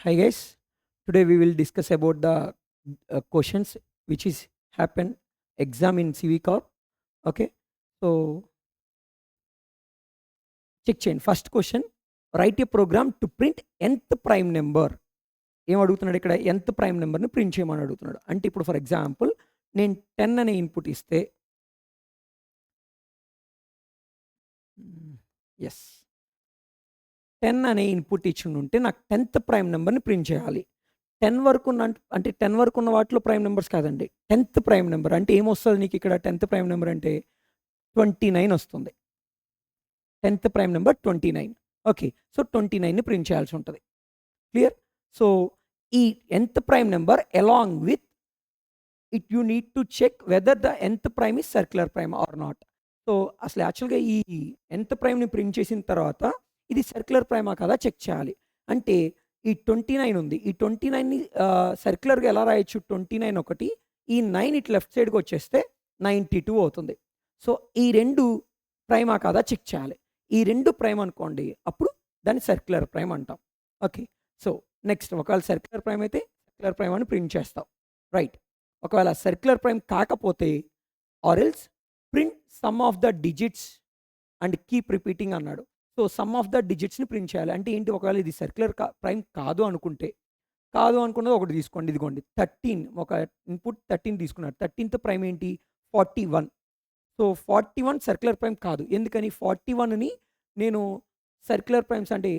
Hi guys, today we will discuss about the questions which is happen exam in CV Corp. Okay, so check chain. First question: write a program to print nth prime number. ఏం అడుగుతున్నాడు ఇక్కడ nth prime నెంబర్ని print చేయమని అడుగుతున్నాడు. అంటే ఇప్పుడు for example నేను 10 అనే ఇన్పుట్ ఇస్తే ఎస్ 10 అనే ఇన్పుట్ ఇచ్చి ఉంటే నాకు 10th ప్రైమ్ నెంబర్ని ప్రింట్ చేయాలి. 10 వరకు అంటే 10 వరకు ఉన్న వాటిలో ప్రైమ్ నెంబర్స్ కాదండి, 10th ప్రైమ్ నెంబర్. అంటే ఏమొస్తుంది నీకు ఇక్కడ 10th ప్రైమ్ నెంబర్ అంటే 29 వస్తుంది. 10th prime number 29. Okay, so 29ని ప్రింట్ చేయాల్సి ఉంటుంది. క్లియర్? సో ఈ nth prime number along with it you need to check whether the nth prime is circular prime or not. So అసలు యాక్చువల్గా ఈ nth ప్రైమ్ని print చేసిన తర్వాత ఇది సర్క్యులర్ ప్రైమా కదా చెక్ చేయాలి. అంటే ఈ 29 ఉంది, ఈ 29ని సర్క్యులర్గా ఎలా రాయొచ్చు? 29 ఒకటి, ఈ 9 ఇటు లెఫ్ట్ సైడ్కి వచ్చేస్తే 92 అవుతుంది. సో ఈ రెండు ప్రైమా కాదా చెక్ చేయాలి. ఈ రెండు ప్రైమ్ అనుకోండి, అప్పుడు దాన్ని సర్క్యులర్ ప్రైమ్ అంటాం. ఓకే, సో నెక్స్ట్ ఒకవేళ సర్క్యులర్ ప్రైమ్ అయితే సర్క్యులర్ ప్రైమ్ అని ప్రింట్ చేస్తాం. రైట్, ఒకవేళ సర్క్యులర్ ప్రైమ్ కాకపోతే or else print sum of the digits and keep repeating అన్నాడు. సో సమ్ ఆఫ్ ద డిజిట్స్ని ప్రింట్ చేయాలి. అంటే ఏంటి? ఒకవేళ ఇది సర్క్యులర్ ప్రైమ్ కాదు అనుకున్నది ఒకటి తీసుకోండి. ఇదిగోండి 13, ఒక ఇన్పుట్ 13 తీసుకున్నారు. 13th ప్రైమ్ ఏంటి? 41. సో 41 సర్క్యులర్ ప్రైమ్ కాదు. ఎందుకని? 41ని నేను సర్క్యులర్ ప్రైమ్స్ అంటే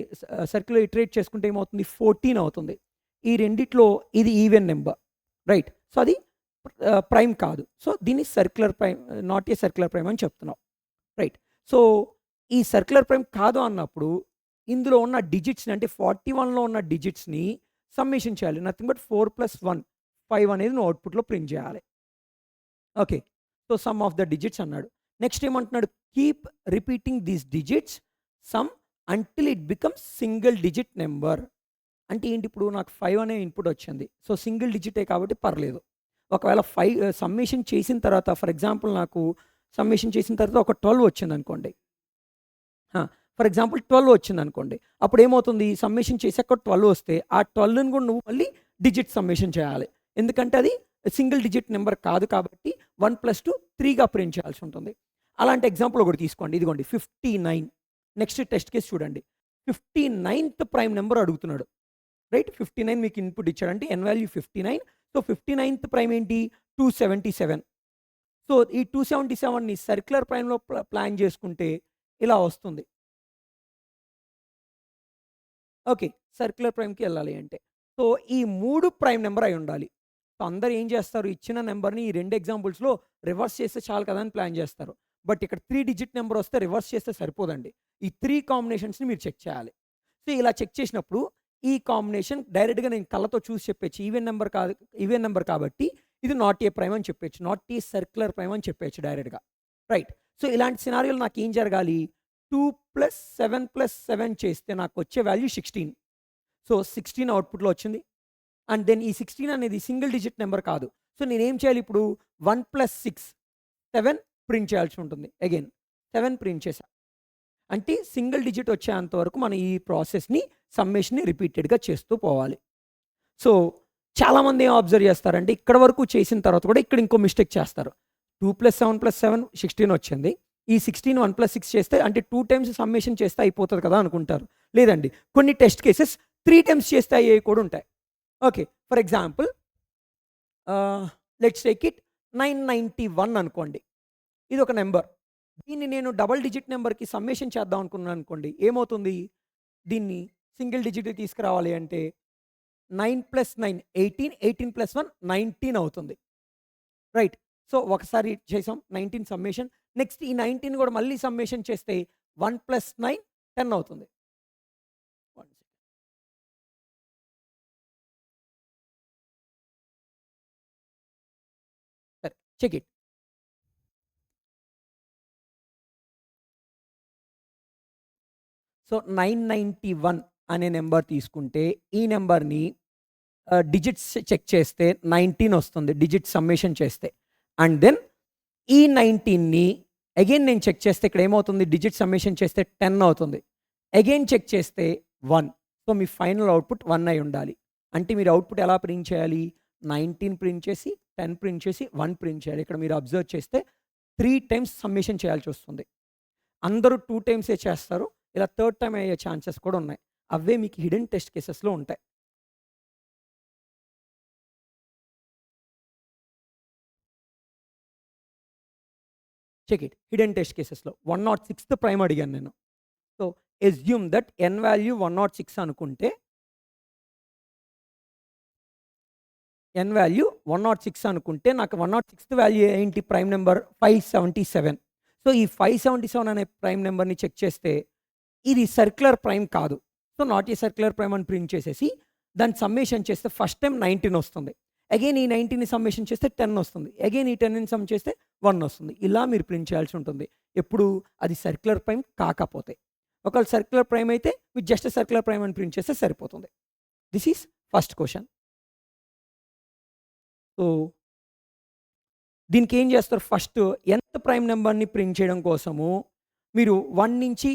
సర్క్యులర్ ఇటరేట్ చేసుకుంటే ఏమవుతుంది? 14 అవుతుంది. ఈ రెండిట్లో ఇది ఈవెన్ నెంబర్, రైట్? సో అది ప్రైమ్ కాదు. సో దీన్ని circular prime, not a circular prime అని చెప్తున్నాం, రైట్? సో ఈ సర్క్యులర్ ప్రైమ్ కాదు అన్నప్పుడు ఇందులో ఉన్న డిజిట్స్ని, అంటే 41లో ఉన్న డిజిట్స్ని సమ్మేషన్ చేయాలి. నథింగ్ బట్ 4 + 1 5 అనేది నువ్వు అవుట్పుట్లో ప్రింట్ చేయాలి. Okay, so sum of the digits అన్నాడు. నెక్స్ట్ ఏమంటున్నాడు? Keep repeating these digits some until it becomes single digit number. అంటే ఏంటి? ఇప్పుడు నాకు 5 అనే ఇన్పుట్ వచ్చింది. సో సింగిల్ డిజిటే కాబట్టి పర్లేదు. ఒకవేళ 5 సమ్మేషన్ చేసిన తర్వాత, ఫర్ ఎగ్జాంపుల్ నాకు సమ్మేషన్ చేసిన తర్వాత ఒక 12 వచ్చింది అనుకోండి. ఫర్ ఎగ్జాంపుల్ 12 వచ్చింది అనుకోండి, అప్పుడు ఏమవుతుంది? సమ్మేషన్ చేసాక 12 వస్తే ఆ 12ని కూడా నువ్వు మళ్ళీ డిజిట్ సమ్మేషన్ చేయాలి. ఎందుకంటే అది సింగిల్ డిజిట్ నెంబర్ కాదు కాబట్టి 1 + 2 3గా ప్రింట్ చేయాల్సి ఉంటుంది. అలాంటి ఎగ్జాంపుల్ ఒకటి తీసుకోండి. ఇదిగోండి 59. నెక్స్ట్ టెస్ట్ కేసు చూడండి. 59th ప్రైమ్ నెంబర్ అడుగుతున్నాడు, రైట్? 59 మీకు ఇన్పుట్ ఇచ్చాడంటే ఎన్ వాల్యూ 59. సో 59th ప్రైమ్ ఏంటి? 277. సో ఈ 277ని సర్క్యులర్ ప్రైమ్లో ప్లాన్ చేసుకుంటే ఇలా వస్తుంది. ఓకే, సర్క్యులర్ ప్రైమ్కి వెళ్ళాలి అంటే సో ఈ 3 ప్రైమ్ నెంబర్ అయి ఉండాలి. సో అందరు ఏం చేస్తారు? ఇచ్చిన నెంబర్ని ఈ 2 ఎగ్జాంపుల్స్లో రివర్స్ చేస్తే చాలు కదా అని ప్లాన్ చేస్తారు. బట్ ఇక్కడ 3 డిజిట్ నెంబర్ వస్తే రివర్స్ చేస్తే సరిపోదండి. ఈ 3 కాంబినేషన్స్ని మీరు చెక్ చేయాలి. సో ఇలా చెక్ చేసినప్పుడు ఈ కాంబినేషన్ డైరెక్ట్గా నేను కళ్ళతో చూసి చెప్పచ్చు. ఈవెన్ నెంబర్ కాబట్టి ఇది నాట్ ఏ ప్రైమ్ అని చెప్పచ్చు, నాట్ ఏ సర్క్యులర్ ప్రైమ్ అని చెప్పచ్చు డైరెక్ట్గా, రైట్? సో ఇలాంటి సినారియోలో నాకు ఏం జరగాలి? 2 + 7 + 7 చేస్తే నాకు వచ్చే వాల్యూ 16. సో 16 అవుట్పుట్లో వచ్చింది. అండ్ దెన్ ఈ 16 అనేది సింగిల్ డిజిట్ నెంబర్ కాదు. సో నేనేం చేయాలి ఇప్పుడు? 1 + 6 7 ప్రింట్ చేయాల్సి ఉంటుంది. అగైన్ 7 ప్రింట్ చేశా. అంటే సింగిల్ డిజిట్ వచ్చేంత వరకు మనం ఈ ప్రాసెస్ని సమ్మేషన్ని రిపీటెడ్గా చేస్తూ పోవాలి. సో చాలామంది ఏం అబ్జర్వ్ చేస్తారంటే ఇక్కడ వరకు చేసిన తర్వాత కూడా ఇక్కడ ఇంకో మిస్టేక్ చేస్తారు. 2 + 7 + 7 16 వచ్చింది. ఈ 16 1 + 6 చేస్తే అంటే 2 టైమ్స్ సమ్మేషన్ చేస్తే అయిపోతుంది కదా అనుకుంటారు. లేదండి, కొన్ని టెస్ట్ కేసెస్ 3 టైమ్స్ చేస్తే అయ్యేవి కూడా ఉంటాయి. Okay, for example let's take it 991 అనుకోండి. ఇది ఒక నెంబర్. దీన్ని నేను డబల్ డిజిట్ నెంబర్కి సమ్మేషన్ చేద్దాం అనుకున్నాను అనుకోండి. ఏమవుతుంది? దీన్ని సింగిల్ డిజిట్ తీసుకురావాలి అంటే 9 + 9 18, 18 + 1 19 అవుతుంది, రైట్? సో ఒకసారి చేసాం 19 సమ్మేషన్. నెక్స్ట్ ఈ 19 కూడా మళ్ళీ సమ్మేషన్ చేస్తే 1 + 9 10 అవుతుంది. సరే, చెక్ ఇట్. సో 991 అనే నెంబర్ తీసుకుంటే ఈ నెంబర్ని డిజిట్స్ చెక్ చేస్తే 19 వస్తుంది డిజిట్ సమ్మేషన్ చేస్తే. అండ్ దెన్ ఈ 19ని అగైన్ నేను చెక్ చేస్తే ఇక్కడ ఏమవుతుంది? డిజిట్ సమ్మేషన్ చేస్తే 10 అవుతుంది. అగైన్ చెక్ చేస్తే 1. సో మీ ఫైనల్ అవుట్పుట్ 1 అయి ఉండాలి. అంటే మీరు అవుట్పుట్ ఎలా ప్రింట్ చేయాలి? 19 ప్రింట్ చేసి, 10 ప్రింట్ చేసి, 1 ప్రింట్ చేయాలి. ఇక్కడ మీరు అబ్జర్వ్ చేస్తే 3 టైమ్స్ సమ్మేషన్ చేయాల్సొస్తుంది. అందరూ 2 టైమ్సే చేస్తారు. ఇలా థర్డ్ టైమ్ అయ్యే ఛాన్సెస్ కూడా ఉన్నాయి. అవే మీకు హిడెన్ టెస్ట్ కేసెస్‌లో ఉంటాయి. Check it. హిడెన్ టెస్ట్ కేసెస్‌లో 106థ్ ప్రైమ్ అడిగాను నేను. So, assume that n value 106 అనుకుంటే n వాల్యూ 106 అనుకుంటే నాకు 106థ్ వాల్యూ ఏంటి ప్రైమ్ నంబర్ 577. సో, ఈ 577 అనే ప్రైమ్ నంబర్‌ని చెక్ చేస్తే ఇది సర్క్యులర్ ప్రైమ్ కాదు. So, not a circular prime అని ప్రింట్ చేసేసి దాన్ని సమ్మేషన్ చేస్తే ఫస్ట్ టైమ్ 19 వస్తుంది. అగైన్ ఈ 19ని సమ్మేషన్ చేస్తే 10 వస్తుంది. అగైన్ ఈ 10ని సమ్ చేస్తే 1 వస్తుంది. ఇలా మీరు ప్రింట్ చేయాల్సి ఉంటుంది. ఎప్పుడు అది సర్క్యులర్ ప్రైమ్ కాకపోతే. ఒకవేళ సర్క్యులర్ ప్రైమ్ అయితే మీరు జస్ట్ సర్క్యులర్ ప్రైమ్ అని ప్రింట్ చేస్తే సరిపోతుంది. This is first question. So, దీనికి ఏం చేస్తారు? ఫస్ట్ nth ప్రైమ్ నంబర్‌ని ప్రింట్ చేయడం కోసము మీరు 1 నుంచి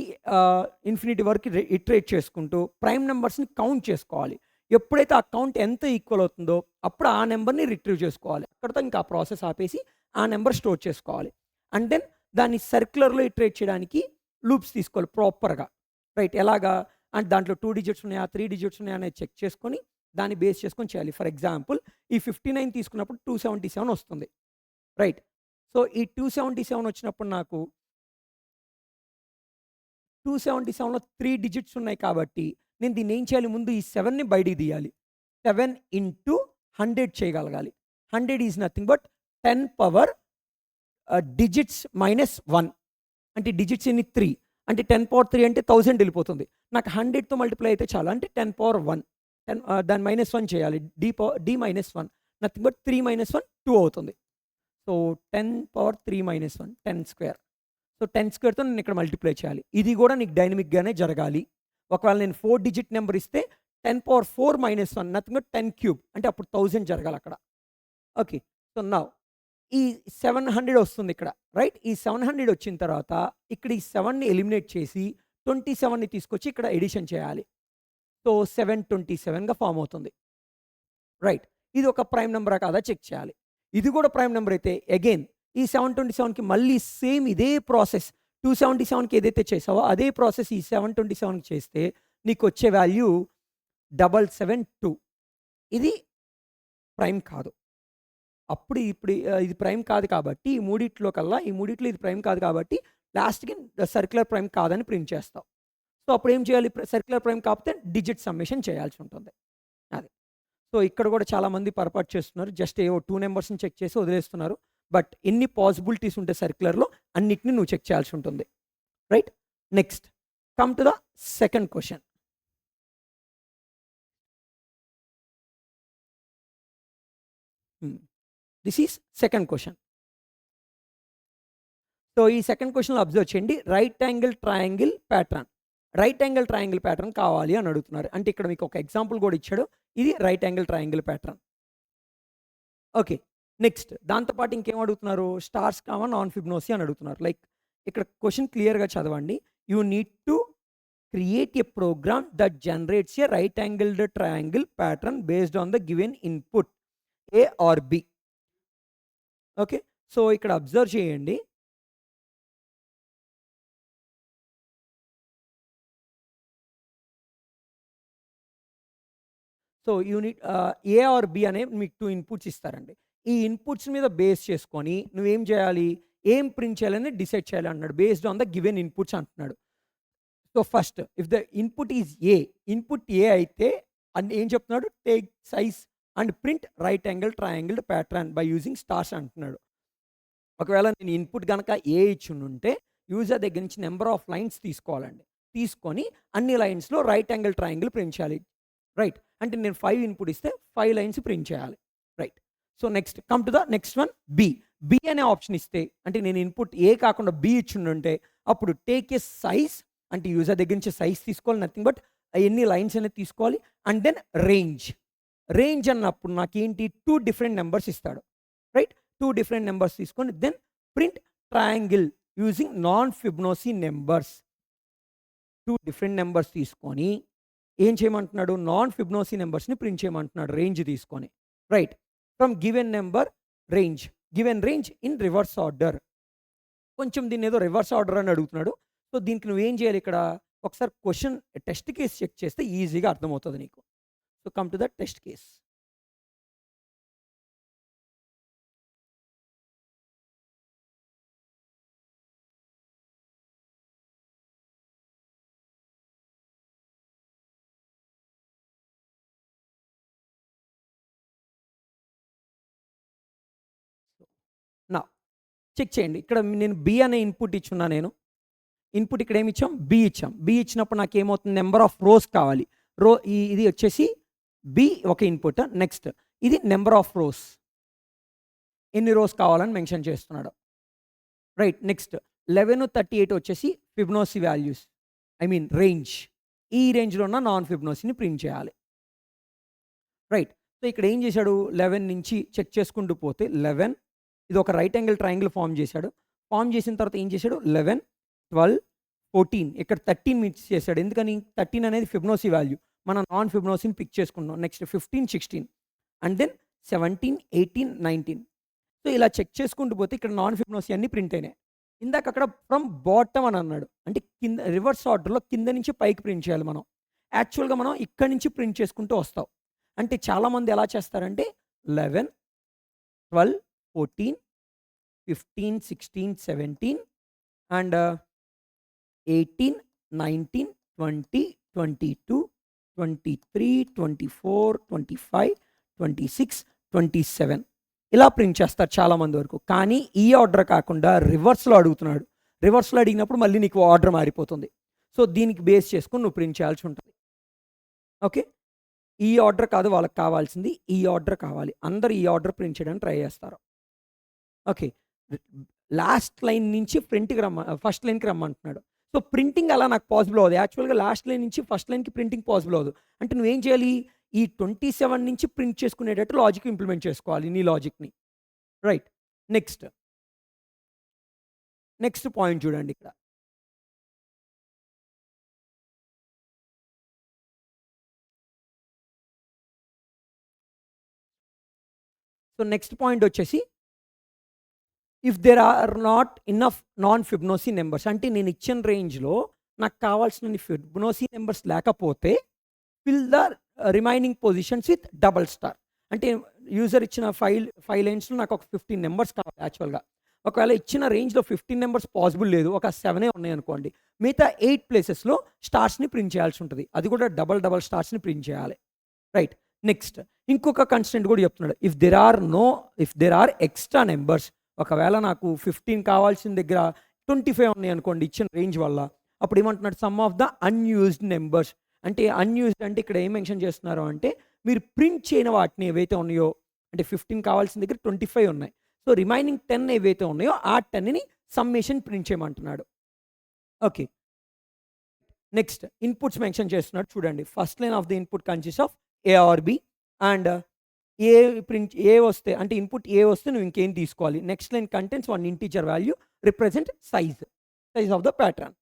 ఇన్ఫినిటీ వరకు ఇటరేట్ చేసుకుంటూ ప్రైమ్ నంబర్స్‌ని కౌంట్ చేసుకోవాలి. ఎప్పుడైతే ఆ కౌంట్ ఎంత ఈక్వల్ అవుతుందో అప్పుడు ఆ నంబర్‌ని రిట్రీవ్ చేసుకోవాలి. అక్కడితో ఇంకా ఆ ప్రాసెస్ ఆపేసి ఆ నంబర్ స్టోర్ చేసుకోవాలి. అండ్ దెన్ దాన్ని సర్క్యులర్‌లో ఇటరేట్ చేయడానికి లూప్స్ తీసుకోవాలి ప్రాపర్‌గా. రైట్. ఎలాగా? అంటే దాంట్లో 2 డిజిట్స్ ఉన్నాయా? 3 డిజిట్స్ ఉన్నాయా? అనేది చెక్ చేసుకొని దాన్ని బేస్ చేసుకొని చేయాలి. ఫర్ ఎగ్జాంపుల్ ఈ 59 తీసుకున్నప్పుడు 277 వస్తుంది. రైట్. సో, ఈ 277 వచ్చినప్పుడు నాకు 277లో 3 డిజిట్స్ ఉన్నాయి కాబట్టి నేను దీన్ని ఏం చేయాలి? ముందు ఈ 7ని బయటికి తీయాలి. 7 ఇంటూ 100 చేయగలగాలి. 100 is nothing but 10 power digits minus 1. అంటే డిజిట్స్ ఎన్ని? 3. అంటే 10 పవర్ 3 అంటే 1000 వెళ్ళిపోతుంది. నాకు 100తో మల్టిప్లై అయితే చాలు. అంటే 10 పవర్ 1. దాన్ని -1 చేయాలి. డి -1 నథింగ్ బట్ 3 - 1 2 అవుతుంది. So, 10 power 3 - 1 10 square. సో, 10 స్క్వేర్‌తో నేను ఇక్కడ మల్టిప్లై చేయాలి. ఇది కూడా నీకు డైనమిక్‌గానే జరగాలి. ఒకవేళ నేను 4 డిజిట్ నెంబర్ ఇస్తే 10 పవర్ 4 - 1 నథింగ్ బట్ 10 క్యూబ్. అంటే అప్పుడు 1000 జరగాలి అక్కడ. ఓకే. సో, నౌ ఈ 700 వస్తుంది ఇక్కడ. రైట్. ఈ 700 వచ్చిన తర్వాత ఇక్కడ ఈ 7ని ఎలిమినేట్ చేసి 27ని తీసుకొచ్చి ఇక్కడ ఎడిషన్ చేయాలి. సో, 727గా ఫార్మ్ అవుతుంది. రైట్. ఇది ఒక ప్రైమ్ నంబరా కాదా చెక్ చేయాలి. ఇది కూడా ప్రైమ్ నంబర్ అయితే అగైన్ ఈ 727కి మళ్ళీ సేమ్ ఇదే ప్రాసెస్ 277కి ఏదైతే చేసావో అదే ప్రాసెస్ ఈ 727కి చేస్తే నీకు వచ్చే వాల్యూ 772. ఇది ప్రైమ్ కాదు. అప్పుడు ఇప్పుడు ఇది ప్రైమ్ కాదు కాబట్టి ఈ మూడిట్లో ఇది ప్రైమ్ కాదు కాబట్టి లాస్ట్‌కి సర్క్యులర్ ప్రైమ్ కాదని ప్రింట్ చేస్తావు. సో, అప్పుడు ఏం చేయాలి? సర్క్యులర్ ప్రైమ్ కాకపోతే డిజిట్ సమ్మేషన్ చేయాల్సి ఉంటుంది. అది. సో, ఇక్కడ కూడా చాలామంది పొరపాటు చేస్తున్నారు. జస్ట్ ఏవో 2 నంబర్స్‌ని చెక్ చేసి వదిలేస్తున్నారు. బట్ ఎన్ని పాసిబిలిటీస్ ఉంటాయి సర్క్యులర్‌లో అన్నిటిని నువ్వు చెక్ చేయాల్సి ఉంటుంది. Right. Next come to the second question. This is second question. So, ఈ సెకండ్ క్వెషన్‌లో అబ్జర్వ్ చేయండి. Right angle triangle pattern. Right angle triangle pattern కావాలి అని అడుగుతున్నారు. అంటే ఇక్కడ మీకు ఒక ఎగ్జాంపుల్ కూడా ఇచ్చాడు. ఇది right angle triangle pattern. Okay. Next దాంతో పాటు ఇంకేం అడుగుతున్నారు? స్టార్స్ కామా నాన్ ఫిబొనాసి అని అడుగుతున్నారు. లైక్ ఇక్కడ క్వెషన్ క్లియర్‌గా చదవండి. You need to create a program that generates a right angled triangle pattern based on the given input A or B. Okay. So, ఇక్కడ అబ్జర్వ్ చేయండి. So, unit A or B అనే మీకు 2 inputs ఇస్తారండి. ఈ inputs మీద base చేసుకొని నువ్వేం చేయాలి? ఏం ప్రింట్ చేయాలని డిసైడ్ చేయాలి అంటున్నాడు. Based on the given inputs అంటున్నాడు. So, first if the input is A, input A అయితే ఏం చెప్తున్నాడు? Take size and print right angle triangled pattern by using stars అంటున్నాడు. ఒకవేళ నేను ఇన్పుట్ గనక ఏ ఇచ్చుండుంటే యూజర్ దగ్గర నుంచి నెంబర్ ఆఫ్ లైన్స్ తీసుకోవాలండి. తీసుకొని అన్ని లైన్స్‌లో రైట్ యాంగిల్ ట్రయాంగిల్ ప్రింట్ చేయాలి. రైట్. అంటే నేను 5 ఇన్పుట్ ఇస్తే 5 లైన్స్ ప్రింట్ చేయాలి. Right. So, next come to the next one B. B అనే ఆప్షన్ ఇస్తే అంటే నేను ఇన్పుట్ ఏ కాకుండా బి ఇచ్చుండుంటే అప్పుడు టేక్ ఎ సైజ్ అంటే యూజర్ దగ్గర నుంచి సైజ్ తీసుకోవాలి. నథింగ్ బట్ ఎన్ని లైన్స్ అనేది తీసుకోవాలి. And then range. రేంజ్ అన్నప్పుడు నాకేంటి 2 డిఫరెంట్ నంబర్స్ ఇస్తాడు. రైట్. 2 డిఫరెంట్ నంబర్స్ తీసుకొని then print triangle using non Fibonacci numbers. 2 different numbers తీసుకొని ఏం చేయమంటున్నాడు? నాన్ ఫిబొనాసి నెంబర్స్‌ని ప్రింట్ చేయమంటున్నాడు రేంజ్ తీసుకొని. Right. From given number range. Given range in reverse order. కొంచెం దీన్నేదో రివర్స్ ఆర్డర్ అని అడుగుతున్నాడు. సో, దీనికి నువ్వేం చేయాలి ఇక్కడ? ఒకసారి క్వెషన్ టెస్ట్ కేస్ చెక్ చేస్తే ఈజీగా అర్థమవుతది నీకు. So, come to the test case. Now check చేయండి. ఇక్కడ నేను బి అనే ఇన్పుట్ ఇచ్చున్నా నేను. ఇన్పుట్ ఇక్కడ ఏమి ఇచ్చాం? బి ఇచ్చాం. బి ఇచ్చినప్పుడు నాకేమవుతుంది? నెంబర్ ఆఫ్ రోస్ కావాలి. ఇది వచ్చేసి బి ఒక ఇన్పుట్. నెక్స్ట్ ఇది నెంబర్ ఆఫ్ రోస్. ఎన్ని రోస్ కావాలని మెన్షన్ చేస్తున్నాడు. రైట్. నెక్స్ట్ 11, 38 వచ్చేసి ఫిబొనాసి వాల్యూస్. I mean range. ఈ రేంజ్‌లో ఉన్న నాన్ ఫిబొనాసిని ప్రింట్ చేయాలి. రైట్. సో, ఇక్కడ ఏం చేశాడు? 11 నుంచి చెక్ చేసుకుంటూ పోతే 11 ఇది ఒక రైట్ యాంగిల్ ట్రయాంగిల్ ఫార్మ్ చేశాడు. ఫార్మ్ చేసిన తర్వాత ఏం చేశాడు? 11, 12, 14 ఇక్కడ 13 మిస్ చేశాడు. ఎందుకని? 13 అనేది ఫిబొనాసి వాల్యూ. మనం నాన్ ఫిబొనాసిని పిక్ చేసుకున్నాం. Next 15, 16 and then 17, 18, 19. సో, ఇలా చెక్ చేసుకుంటూ పోతే ఇక్కడ నాన్ ఫిబొనాసి అన్నీ ప్రింట్ అయినాయి. ఇందాక అక్కడ ఫ్రమ్ బాటమ్ అని అన్నాడు. అంటే కింద రివర్స్ ఆర్డర్‌లో కింద నుంచి పైకి ప్రింట్ చేయాలి మనం. యాక్చువల్‌గా మనం ఇక్కడి నుంచి ప్రింట్ చేసుకుంటూ వస్తాం. అంటే చాలామంది ఎలా చేస్తారంటే 11, 12, 14, 15, 16, 17 అండ్ 18, 19, 20, 22, 23, 24, 25, 26, 27 ఇలా ప్రింట్ చేస్తారు చాలామంది వరకు. కానీ ఈ ఆర్డర్ కాకుండా రివర్స్‌లో అడుగుతున్నాడు. రివర్స్‌లో అడిగినప్పుడు మళ్ళీ నీకు ఆర్డర్ మారిపోతుంది. సో, దీనికి బేస్ చేసుకొని నువ్వు ప్రింట్ చేయాల్సి ఉంటుంది. ఓకే. ఈ ఆర్డర్ కాదు వాళ్ళకి కావాల్సింది. ఈ ఆర్డర్ కావాలి. అందరూ ఈ ఆర్డర్ ప్రింట్ చేయడానికి ట్రై చేస్తారు. ఓకే. లాస్ట్ లైన్ నుంచి ఫస్ట్ లైన్‌కి రమ్మంటున్నాడు. సో, ప్రింటింగ్ అలా నాకు పాసిబుల్ అవ్వదు. యాక్చువల్‌గా లాస్ట్ లైన్ నుంచి ఫస్ట్ లైన్‌కి ప్రింటింగ్ పాసిబుల్ అవ్వదు. అంటే నువ్వేం చేయాలి? ఈ 27 నుంచి ప్రింట్ చేసుకునేటట్టు లాజిక్ ఇంప్లిమెంట్ చేసుకోవాలి నీ లాజిక్‌ని. రైట్. నెక్స్ట్. నెక్స్ట్ పాయింట్ చూడండి ఇక్కడ. సో, నెక్స్ట్ పాయింట్ వచ్చేసి if there are not enough non Fibonacci numbers అంటే నేను ఇచ్చిన రేంజ్‌లో నాకు కావాల్సిన ఫిబొనాసి నెంబర్స్ లేకపోతే fill the remaining positions with double star. అంటే యూజర్ ఇచ్చిన 5 లైన్స్‌లో నాకు ఒక 15 నెంబర్స్ కావాలి యాక్చువల్‌గా. ఒకవేళ ఇచ్చిన రేంజ్‌లో 15 నెంబర్స్ పాసిబుల్ లేదు. ఒక 7 ఉన్నాయనుకోండి. మిగతా 8 ప్లేసెస్‌లో స్టార్స్‌ని ప్రింట్ చేయాల్సి ఉంటుంది. అది కూడా డబుల్ స్టార్స్‌ని ప్రింట్ చేయాలి. రైట్. నెక్స్ట్ ఇంకొక కన్స్ట్రెంట్ కూడా చెప్తున్నాడు. If there are extra numbers ఒకవేళ నాకు 15 కావాల్సిన దగ్గర 25 ఉన్నాయనుకోండి ఇచ్చిన రేంజ్ వల్ల. అప్పుడు ఏమంటున్నాడు? Some of the unused numbers. అంటే అన్‌యూజ్డ్ అంటే ఇక్కడ ఏం మెన్షన్ చేస్తున్నారు అంటే మీరు ప్రింట్ చేయని వాటిని ఏవైతే ఉన్నాయో అంటే 15 కావాల్సిన దగ్గర 25 ఉన్నాయి. సో, రిమైనింగ్ 10 ఏవైతే ఉన్నాయో ఆ 10ని సమ్మేషన్ ప్రింట్ చేయమంటున్నాడు. ఓకే. నెక్స్ట్ ఇన్పుట్స్ మెన్షన్ చేస్తున్నాడు చూడండి. First line of the input consist of A or B and A వస్తే అంటే ఇన్పుట్ ఏ వస్తే నువ్వు ఇంకేం తీసుకోవాలి. Next line contents 1 integer value represent size of the pattern.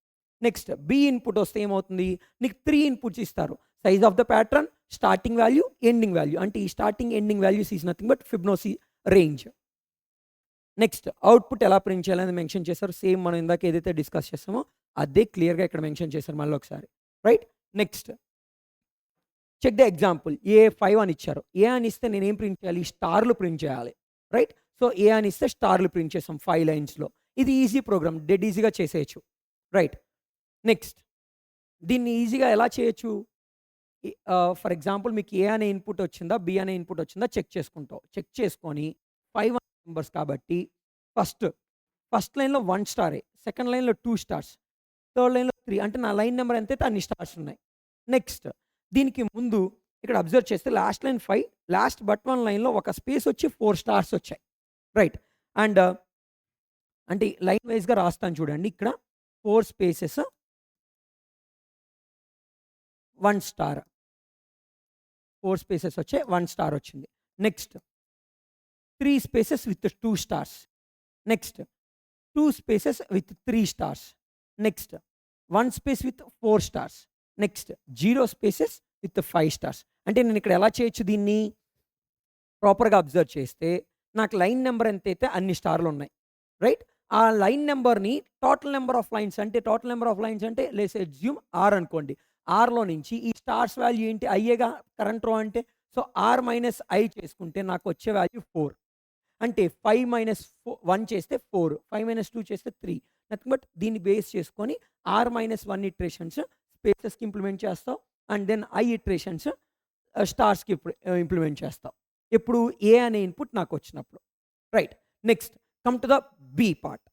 Next B input వస్తే ఏమవుతుంది? నీకు 3 ఇన్పుట్స్ ఇస్తారు. Size of the pattern, starting value, ending value. అంటే ఈ starting ending values is nothing but ఫిబొనాసి range. Next output ఎలా print చేయాలని mention చేశారు. Same మనం ఇందాక ఏదైతే డిస్కస్ చేస్తామో అదే క్లియర్‌గా ఇక్కడ మెన్షన్ చేశారు మళ్ళీ ఒకసారి. Right. Next check the example. A 5 అని ఇచ్చారు. ఏ అని ఇస్తే నేనేం ప్రింట్ చేయాలి? స్టార్లు ప్రింట్ చేయాలి. రైట్. సో, ఏ అని ఇస్తే స్టార్లు ప్రింట్ చేసాం 5 లైన్స్‌లో. ఇది ఈజీ ప్రోగ్రామ్. డెడ్ ఈజీగా చేసేయచ్చు. రైట్. నెక్స్ట్ దీన్ని ఈజీగా ఎలా చేయొచ్చు? ఫర్ ఎగ్జాంపుల్ మీకు ఏ అనే ఇన్పుట్ వచ్చిందా? బి అనే ఇన్పుట్ వచ్చిందా? చెక్ చేసుకుంటావు. చెక్ చేసుకొని 5 నెంబర్స్ కాబట్టి ఫస్ట్ లైన్‌లో 1 స్టారే. సెకండ్ లైన్‌లో 2 స్టార్స్. థర్డ్ లైన్‌లో 3 అంటే నా లైన్ నెంబర్ ఎంతైతే అన్ని స్టార్స్ ఉన్నాయి. నెక్స్ట్ దీనికి ముందు ఇక్కడ అబ్జర్వ్ చేస్తే లాస్ట్ లైన్ 5 లాస్ట్ బట్ 1 లైన్‌లో ఒక స్పేస్ వచ్చి 4 స్టార్స్ వచ్చాయి. రైట్. అండ్ అంటే లైన్ వైస్‌గా రాస్తాను చూడండి. ఇక్కడ 4 స్పేసెస్ 1 స్టార్. 4 స్పేసెస్ వచ్చాయి. 1 స్టార్ వచ్చింది. Next 3 spaces with 2 stars. Next 2 spaces with 3 stars. Next 1 space with 4 stars. Next 0 spaces with 5 stars. అంటే నేను ఇక్కడ ఎలా చేయొచ్చు దీన్ని? ప్రాపర్‌గా అబ్జర్వ్ చేస్తే నాకు లైన్ నంబర్ ఎంతైతే అన్ని స్టార్‌లున్నాయి. రైట్? ఆ లైన్ నంబర్‌ని టోటల్ నంబర్ ఆఫ్ లైన్స్ అంటే లెట్స్ అస్యూమ్ ఆర్ అనుకోండి. ఆర్‌లో నుంచి ఈ స్టార్స్ వాల్యూ ఏంటి? ఐయేగా కరెంట్ రో అంటే. సో, ఆర్ మైనస్ ఐ చేసుకుంటే నాకొచ్చే వాల్యూ 4. అంటే 5 మైనస్ 1 చేస్తే 4, 5 మైనస్ 2 చేస్తే 3. నథింగ్ బట్ దీన్ని బేస్ చేసుకొని ఆర్ మైనస్ 1 ఇటరేషన్స్ స్పేసెస్‌కి ఇంప్లిమెంట్ చేస్తాం. అండ్ దెన్ ఐ ఇటరేషన్స్ స్టార్స్‌కి ఇంప్లిమెంట్ చేస్తాం. ఎప్పుడు? ఏ అనే ఇన్‌పుట్ నాకొచ్చినప్పుడు. Right. Next come to the B part.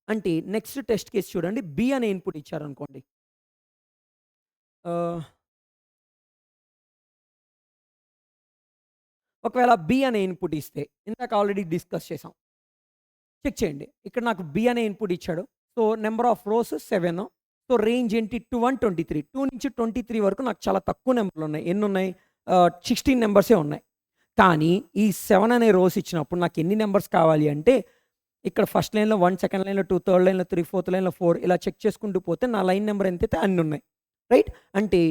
అంటే నెక్స్ట్ టెస్ట్ కేస్ చూడండి. బి అనే ఇన్‌పుట్ ఇచ్చారనుకోండి. ఆహ్, ఒకవేళ బి అనే ఇన్‌పుట్ ఇస్తే ఇందాక ఆల్రెడీ డిస్కస్ చేసాం. చెక్ చేయండి. ఇక్కడ నాకు బి అనే ఇన్‌పుట్ ఇచ్చాడు. So, number of rose 7. So, range ఏంటి? 23. 2 నుంచి 23 వరకు నాకు చాలా తక్కువ నంబర్‌లున్నాయి. ఎన్నున్నాయి? 16 నంబర్సే ఉన్నాయి. కానీ ఈ 7 అనే రోస్ ఇచ్చినప్పుడు నాకు ఎన్ని నంబర్స్ కావాలి అంటే, ఇక్కడ ఫస్ట్ లైన్‌లో 1, సెకండ్ లైన్‌లో 2, థర్డ్ లైన్‌లో 3, ఫోర్త్ లైన్‌లో 4 ఇలా చెక్ చేసుకుంటూ పోతే నా లైన్ నంబర్ ఎంతైతే అన్నున్నాయి. రైట్? అంటే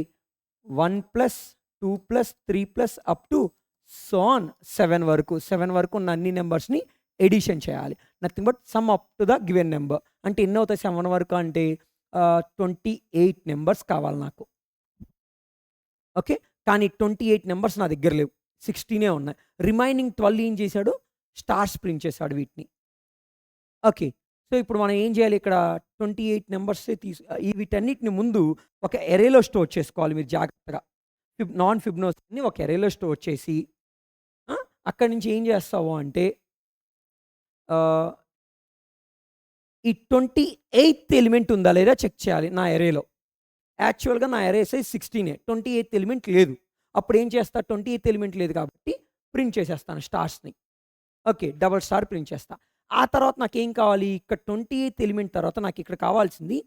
1 plus 2 plus 3 plus up to so on 7 వరకు. 7 వరకు ఉన్న అన్ని నంబర్స్‌ని ఎడిషన్ చేయాలి. Nothing but sum up to the given number. అంటే ఎన్నవుతాయి 7 వరకు అంటే 28 నంబర్స్ కావాలి నాకు. ఓకే. కానీ 28 నంబర్స్ నా దగ్గర లేవు. 16 ఉన్నాయి. రిమైనింగ్ 12 ఏం చేశాడు? స్టార్స్ ప్రింట్ చేశాడు వీటిని. ఓకే. సో, ఇప్పుడు మనం ఏం చేయాలి ఇక్కడ? 28 నంబర్సే వీటన్నిటిని ముందు ఒక అరేలో స్టోర్ చేసుకోవాలి మీరు జాగ్రత్తగా. నాన్ ఫిబొనాసిని ఒక అరేలో స్టోర్ చేసి ఆ! అక్కడి నుంచి ఏం చేస్తావు అంటే ఆహ్, ఈ 28థ్ ఎలిమెంట్ ఉందా లేదా చెక్ చేయాలి నా అరేలో. యాక్చువల్‌గా నా అరే సైజ్ 16. 28థ్ ఎలిమెంట్ లేదు. అప్పుడేం చేస్తా? 28థ్ ఎలిమెంట్ లేదు కాబట్టి ప్రింట్ చేసేస్తాను స్టార్స్‌ని. ఓకే. డబుల్ స్టార్ ప్రింట్ చేస్తా. ఆ తర్వాత నాకేం కావాలి? ఇక్కడ 28థ్ ఎలిమెంట్ తర్వాత నాకిక్కడ కావాల్సింది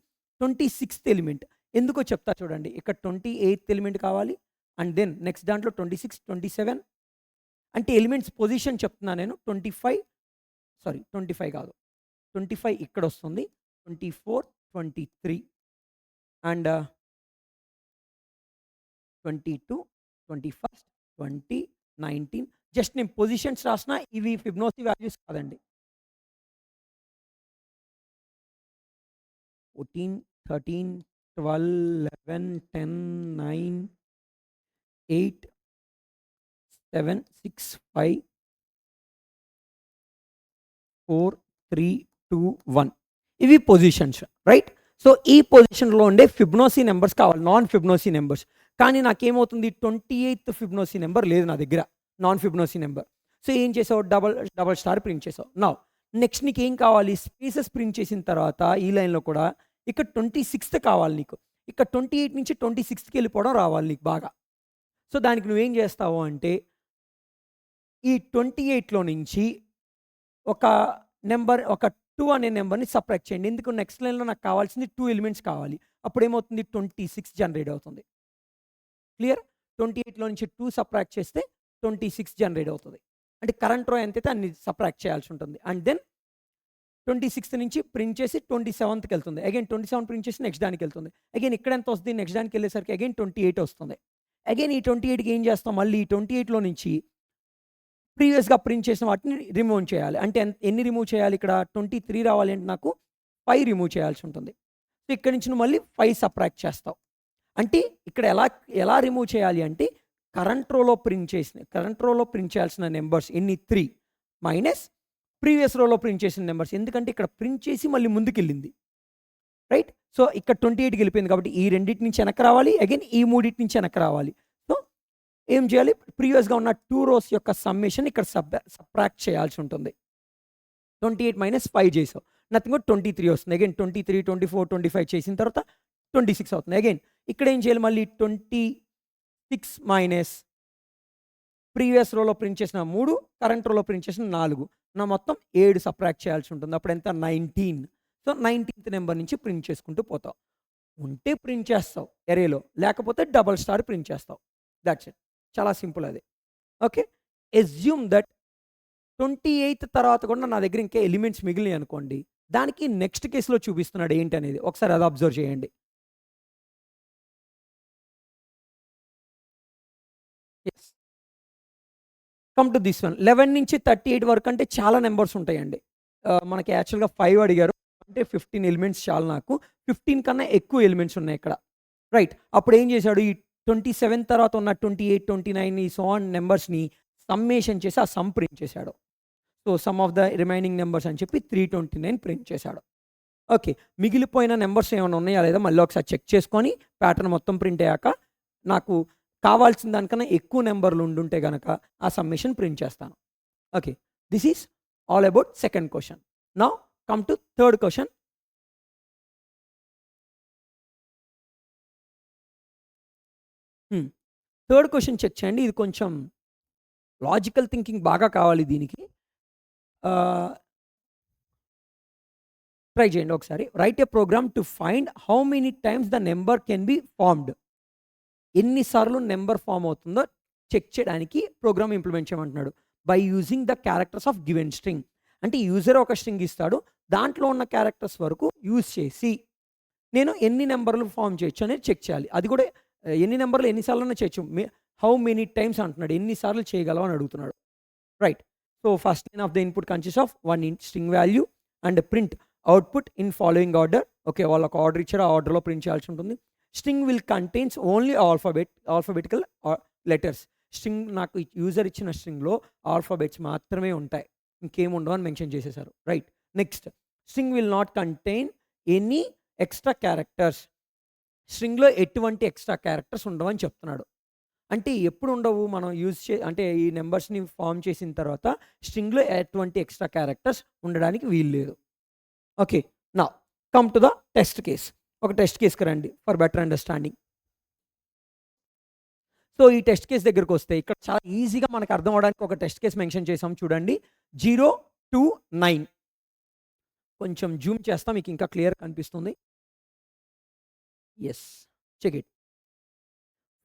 26థ్ ఎలిమెంట్. ఎందుకో చెప్తా చూడండి. ఇక్కడ 28థ్ ఎలిమెంట్ కావాలి. అండ్ దెన్ నెక్స్ట్ దాంట్లో 26, 27 అంటే ఎలిమెంట్స్ పొజిషన్ చెప్తున్నా నేను. 25 కాదు. 25 ఇక్కడొస్తుంది. 24, 23 అండ్ 22, 21, 20, 19 జస్ట్ నేను పొజిషన్స్ రాసినా ఇవి ఫిబొనాసి వాల్యూస్ కాదండి. 14, 13, 12, 11, 10, 9, 8, 7, 6, 5, 4, 3, 2, 1 ఇవి పొజిషన్స్. రైట్? సో, ఈ పొజిషన్‌లో ఉండే ఫిబొనాసి నంబర్స్ కావాలి. Non Fibonacci numbers. కానీ నాకేమవుతుంది? 28థ్ ఫిబొనాసి నంబర్ లేదు నా దగ్గర. Non ఫిబొనాసి number. సో, ఏం చేసావు? డబుల్ స్టార్ ప్రింట్ చేసావు. నౌ నెక్స్ట్ నీకేం కావాలి? స్పేసెస్ ప్రింట్ చేసిన తర్వాత ఈ లైన్‌లో కూడా ఇక్కడ 26థ్ కావాలి నీకు. ఇక్కడ 28 నుంచి 26థ్‌కి వెళ్ళిపోవడం రావాలి నీకు బాగా. సో, దానికి నువ్వేం చేస్తావు అంటే ఈ 28లో నుంచి ఒక ఒక 2 అనే నంబర్‌ని సబ్ట్రాక్ట్ చేయండి. ఎందుకు? నెక్స్ట్ లైన్‌లో నాకు కావాల్సింది 2 ఎలిమెంట్స్ కావాలి. అప్పుడేమవుతుంది? 26 జనరేట్ అవుతుంది. క్లియర్? 28లో నుంచి 2 సబ్ట్రాక్ట్ చేస్తే 26 జనరేట్ అవుతది. అంటే కరెంట్ రో ఎంతైతే అన్ని సబ్ట్రాక్ట్ చేయాల్సి ఉంటుంది. అండ్ దెన్ 26థ్ నుంచి ప్రింట్ చేసి 27థ్‌కెళ్తుంది. అగైన్ 27 ప్రింట్ చేసి నెక్స్ట్ దానికెళ్తుంది. అగైన్ ఇక్కడ ఎంత వస్తది? నెక్స్ట్ దానికెళ్ళేసరికి అగైన్ 28 వస్తుంది. అగైన్ ఈ 28కి ఏం చేస్తాం? మళ్ళీ ఈ 28లో నుంచి ప్రీవియస్‌గా ప్రింట్ చేసిన వాటిని రిమూవ్ చేయాలి. అంటే ఎన్ని రిమూవ్ చేయాలి ఇక్కడ? 23 రావాలి అంటే నాకు 5 రిమూవ్ చేయాల్సి ఉంటుంది. సో, ఇక్కడి నుంచి నువ్వు మళ్ళీ 5 సబ్ట్రాక్ట్ చేస్తావు. అంటే ఇక్కడ ఎలా రిమూవ్ చేయాలి అంటే కరెంట్ రోలో ప్రింట్ చేయాల్సిన నంబర్స్ ఎన్ని? 3 మైనస్ ప్రీవియస్ రోలో ప్రింట్ చేసిన నంబర్స్. ఎందుకంటే ఇక్కడ ప్రింట్ చేసి మళ్ళీ ముందుకెళ్ళింది. రైట్? సో, ఇక్కడ 28కి వెళ్ళిపోయింది కాబట్టి ఈ రెండిటి నుంచి వెనక్కి రావాలి. అగైన్ ఈ మూడిటి నుంచి వెనక్కి రావాలి. సో, ఏం చేయాలి? ప్రీవియస్‌గా ఉన్న 2 రోస్ యొక్క సమ్మేషన్ ఇక్కడ సబ్ట్రాక్ట్ చేయాల్సి ఉంటుంది. 28 - 5 చేసావు. నథింగ్ బట్ 23 వస్తుంది. అగైన్ 23, 24, 25 చేసిన తర్వాత 26 అవుతుంది. అగైన్ ఇక్కడ ఏం చేయాలి? మళ్ళీ 26 మైనస్ ప్రీవియస్ రోలో ప్రింట్ చేసిన 3, కరెంట్ రోలో ప్రింట్ చేసిన 4 నా మొత్తం 7 సబ్ట్రాక్ట్ చేయాల్సి ఉంటుంది. అప్పుడు ఎంత? 19. సో, 19థ్ నంబర్ నుంచి ప్రింట్ చేసుకుంటూ పోతావు. ఉంటే ప్రింట్ చేస్తావు అరేలో. లేకపోతే డబుల్ స్టార్ ప్రింట్ చేస్తావు. That's it. చాలా సింపుల్ అది. ఓకే. అస్యూమ్ దట్ 28థ్ తర్వాత కూడా నా దగ్గర ఇంకా ఎలిమెంట్స్ మిగిలినాయి అనుకోండి. దానికి నెక్స్ట్ కేస్‌లో చూపిస్తున్నాడు ఏంటనేది. ఒకసారి అది అబ్జర్వ్ చేయండి. Yes. Come to this one. 11 నుంచి 38 వరకు అంటే చాలా నంబర్స్ ఉంటాయండి. మనకి యాక్చువల్‌గా 5 అడిగారు. అంటే 15 ఎలిమెంట్స్ చాలు నాకు. 15 కన్నా ఎక్కువ ఎలిమెంట్స్ ఉన్నాయి ఇక్కడ. రైట్. అప్పుడేం చేశాడు ఈ 27 తర్వాత ఉన్న 28, 29 ఈ సో ఆన్ నంబర్స్‌ని సమ్మేషన్ చేసి ఆ సమ్ ప్రింట్ చేశాడు. So, sum of the remaining numbers అని చెప్పి 329 ప్రింట్ చేశాడు. ఓకే. మిగిలిపోయిన నంబర్స్ ఏమైనా ఉన్నాయా లేదా మళ్ళీ ఒకసారి చెక్ చేసుకొని ప్యాటర్న్ మొత్తం ప్రింట్ అయ్యాక నాకు కావాల్సిన దానికన్నా ఎక్కువ నంబర్‌లు ఉండుంటే గనక ఆ సమ్మేషన్ ప్రింట్ చేస్తాను. Okay. This is all about second question. Now come to third question. Third question check చేయండి. ఇది కొంచెం లాజికల్ థింకింగ్ బాగా కావాలి దీనికి. ఆహ్, ట్రై చేయండి ఒకసారి. Write a program to find how many times the number can be formed. ఎన్ని సార్లు నంబర్ ఫార్మ్ అవుతుందో చెక్ చేయడానికి ప్రోగ్రామ్ ఇంప్లిమెంట్ చేయమంటున్నాడు. By using the characters of given string. అంటే యూజర్ ఒక స్ట్రింగ్ ఇస్తాడు. దాంట్లో ఉన్న క్యారెక్టర్స్ వరకు యూజ్ చేసి నేను ఎన్ని నంబర్‌లు ఫార్మ్ చేయొచ్చు అనేది చెక్ చేయాలి. అది కూడా ఎన్ని నంబర్‌లు ఎన్ని సార్లైనా చేయొచ్చు. హౌ మెనీ టైమ్స్ అంటున్నాడు. ఎన్ని సార్లు చేయగలవు అని అడుగుతున్నాడు. Right. So, first line of the input consists of one string value and print output in following order. Okay. వాళ్ళు ఒక ఆర్డర్ ఇచ్చారు. ఆ ఆర్డర్‌లో ప్రింట్ చేయాల్సి ఉంటుంది. String will contains only alphabetical letters. String నాకు యూజర్ ఇచ్చిన స్ట్రింగ్‌లో ఆల్ఫాబెట్స్ మాత్రమే ఉంటాయి. ఇంకేమి ఉండవు అని మెన్షన్ చేసేసారు. Right. Next string will not contain any extra characters. స్ట్రింగ్‌లో ఎటువంటి ఎక్స్‌ట్రా క్యారెక్టర్స్ ఉండవని చెప్తున్నాడు. అంటే ఎప్పుడు ఉండవు మనం అంటే ఈ నంబర్స్‌ని ఫార్మ్ చేసిన తర్వాత స్ట్రింగ్‌లో ఎటువంటి ఎక్స్‌ట్రా క్యారెక్టర్స్ ఉండడానికి వీలు లేదు. Okay. Now come to the test case. ఒక టెస్ట్ కేస్‌కి రండి ఫర్ బెటర్ అండర్‌స్టాండింగ్. సో, ఈ టెస్ట్ కేస్ దగ్గరికొస్తే ఇక్కడ చాలా ఈజీగా మనకు అర్థం అవ్వడానికి ఒక టెస్ట్ కేస్ మెన్షన్ చేసాం చూడండి. 0-9 కొంచెం జూమ్ చేస్తా మీకు ఇంకా క్లియర్‌గా కనిపిస్తుంది. Yes. Check it.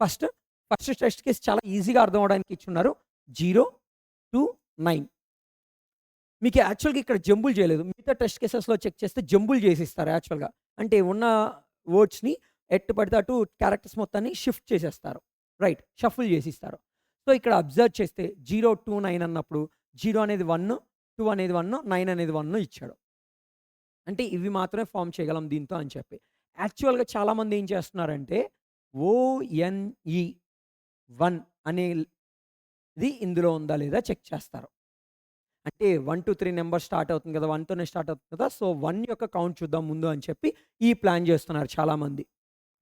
First, first test case చాలా ఈజీగా అర్థం అవ్వడానికి ఇచ్చున్నారు. 0-9 మీకు యాక్చువల్‌గా ఇక్కడ జంబుల్ చేయలేదు. మిగతా టెస్ట్ కేసెస్‌లో చెక్ చేస్తే జంబుల్ చేసిస్తారు యాక్చువల్‌గా. అంటే ఉన్న వర్డ్స్‌ని ఎట్టు పడితే అటు క్యారెక్టర్స్ మొత్తాన్ని షిఫ్ట్ చేసేస్తారు. రైట్. షఫుల్ చేసిస్తారు. సో, ఇక్కడ అబ్జర్వ్ చేస్తే 0-9 అన్నప్పుడు 0 అనేది 1, 2 అనేది 1, 9 అనేది 1 ఇచ్చాడు. అంటే ఇవి మాత్రమే ఫార్మ్ చేయగలం దీంతో అని చెప్పి. యాక్చువల్‌గా చాలామంది ఏం చేస్తున్నారంటే ఓఎన్ఈ 1 అనేది ఇందులో ఉందా లేదా చెక్ చేస్తారు. అంటే 1-3 నంబర్ స్టార్ట్ అవుతుంది కదా! 1 తోనే స్టార్ట్ అవుతుంది కదా! సో, 1 యొక్క కౌంట్ చూద్దాం ముందు అని చెప్పి ఈ ప్లాన్ చేస్తున్నారు చాలామంది.